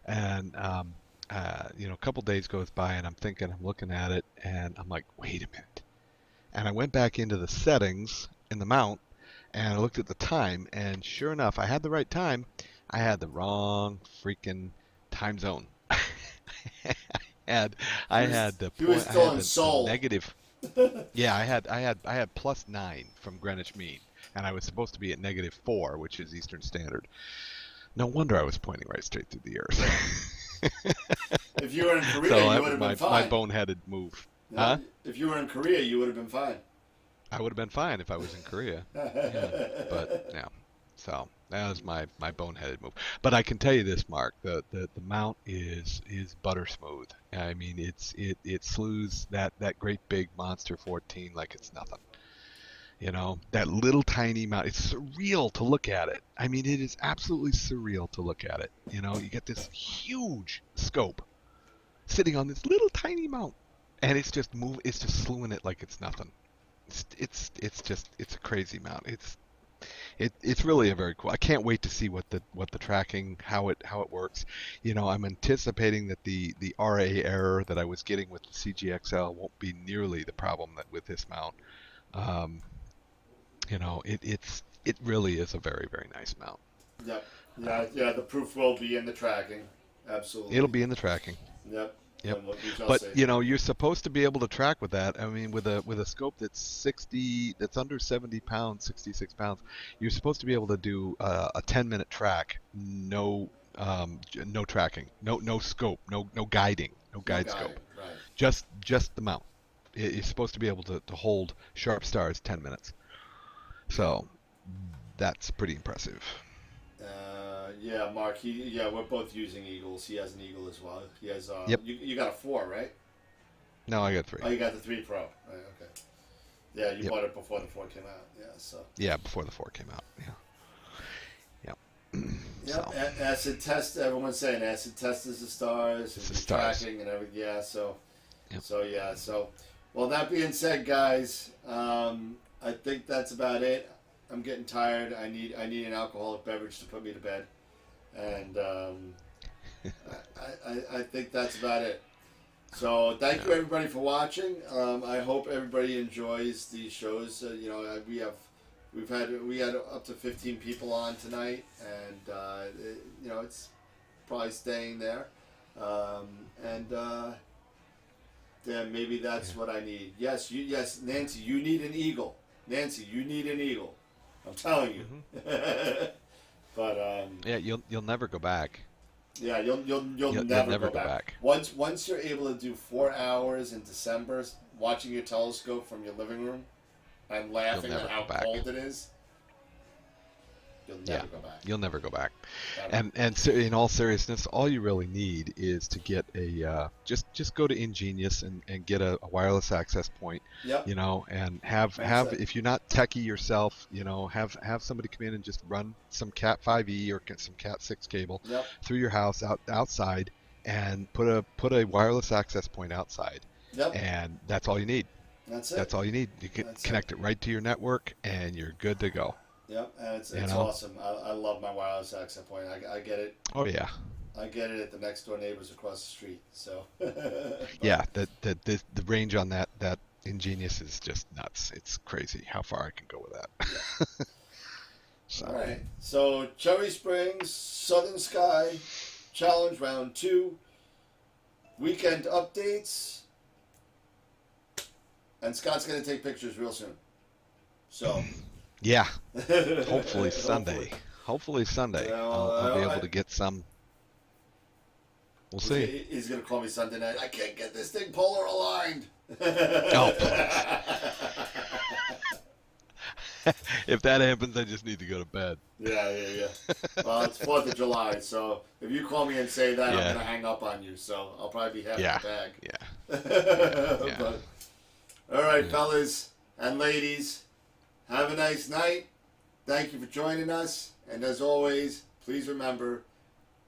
And, a couple days goes by, and I'm looking at it, and I'm like, wait a minute. And I went back into the settings in the mount, and I looked at the time, and sure enough, I had the right time. I had the wrong freaking time zone. I had the he was still in Seoul. Negative. Yeah, I had +9 from Greenwich Mean, and I was supposed to be at -4, which is Eastern Standard. No wonder I was pointing right straight through the Earth. If you were in Korea, so you would have been fine. My boneheaded move. Huh? If you were in Korea, you would have been fine. I would have been fine if I was in Korea. Yeah. But yeah. So that was my boneheaded move. But I can tell you this, Mark, the mount is butter smooth. I mean, it slews that great big Monster 14 like it's nothing. That little tiny mount. It's surreal to look at it. I mean, it is absolutely surreal to look at it. You get this huge scope sitting on this little tiny mount, and it's just slewing it like it's nothing. It's a crazy mount. It's really a very cool. I can't wait to see what the tracking, how it works. You know, I'm anticipating that the RA error that I was getting with the CGXL won't be nearly the problem that with this mount. Um, you know, it really is a very, very nice mount. Yep. Yeah. The proof will be in the tracking. Absolutely. It'll be in the tracking. Yep. Yep. And we shall But see. you know, you're supposed to be able to track with that. I mean, with a scope that's under 70 pounds, 66 pounds, you're supposed to be able to do a 10-minute track, no tracking, no scope, no guiding, no guide scope, Right. just the mount. You're supposed to be able to hold sharp stars 10 minutes. So that's pretty impressive. Yeah, Mark. We're both using Eagles. He has an Eagle as well. He has. Yep. You got a 4, right? No, I got 3. Oh, you got the 3 Pro. Right, okay. Yeah, you Yep. bought it before the 4 came out. Yeah, so. Yeah, before the 4 came out. Yeah. Yep. Yep. So. Acid test. Everyone's saying acid test is the stars. It's and the stars. tracking and everything. Yeah. So. Yep. So. Well, that being said, guys, I think that's about it. I'm getting tired. I need an alcoholic beverage to put me to bed, and I think that's about it. So thank you everybody for watching. I hope everybody enjoys these shows. You know, we had up to 15 people on tonight, and you know, it's probably staying there. Yeah, maybe that's what I need. Yes, Nancy, you need an eagle. Nancy, you need an eagle. I'm telling you. Mm-hmm. But Yeah, you'll never go back. yeah, you'll never go back. Once you're able to do 4 hours in December watching your telescope from your living room and laughing never at how go back. cold it is, you'll never go back. You'll never go back. Ever. And so in all seriousness, all you really need is to get a just go to Ingenious and get a wireless access point. Yep. You know, and have it. if you're not techie yourself, you know, have somebody come in and just run some Cat 5e or some Cat 6 cable Yep. through your house outside and put a wireless access point outside. Yep. And that's all you need. That's it. That's all you need. You can connect it right to your network and you're good to go. Yep, and it's You know? awesome. I love my wireless access point. I get it. Oh yeah. I get it at the next door neighbors across the street. So. Yeah, the range on that Ingenious is just nuts. It's crazy how far I can go with that. Yeah. So. All right. So Cherry Springs, Southern Sky, Challenge Round 2, weekend updates, and Scott's gonna take pictures real soon. So. Yeah. Hopefully Sunday. Hopefully Sunday. Well, I'll be able to get some. We'll see. He's gonna call me Sunday night. I can't get this thing polar aligned. Oh, if that happens, I just need to go to bed. Yeah. Well, it's 4th of July, so if you call me and say that, I'm Yeah. gonna hang up on you. So I'll probably be half Yeah. the bag. Yeah. But, all right, fellas and ladies, have a nice night. Thank you for joining us, and as always, please remember,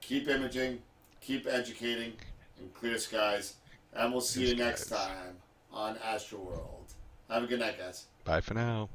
keep imaging, keep educating, and clear skies. And we'll see you next time on AstroWorld. Have a good night, guys. Bye for now.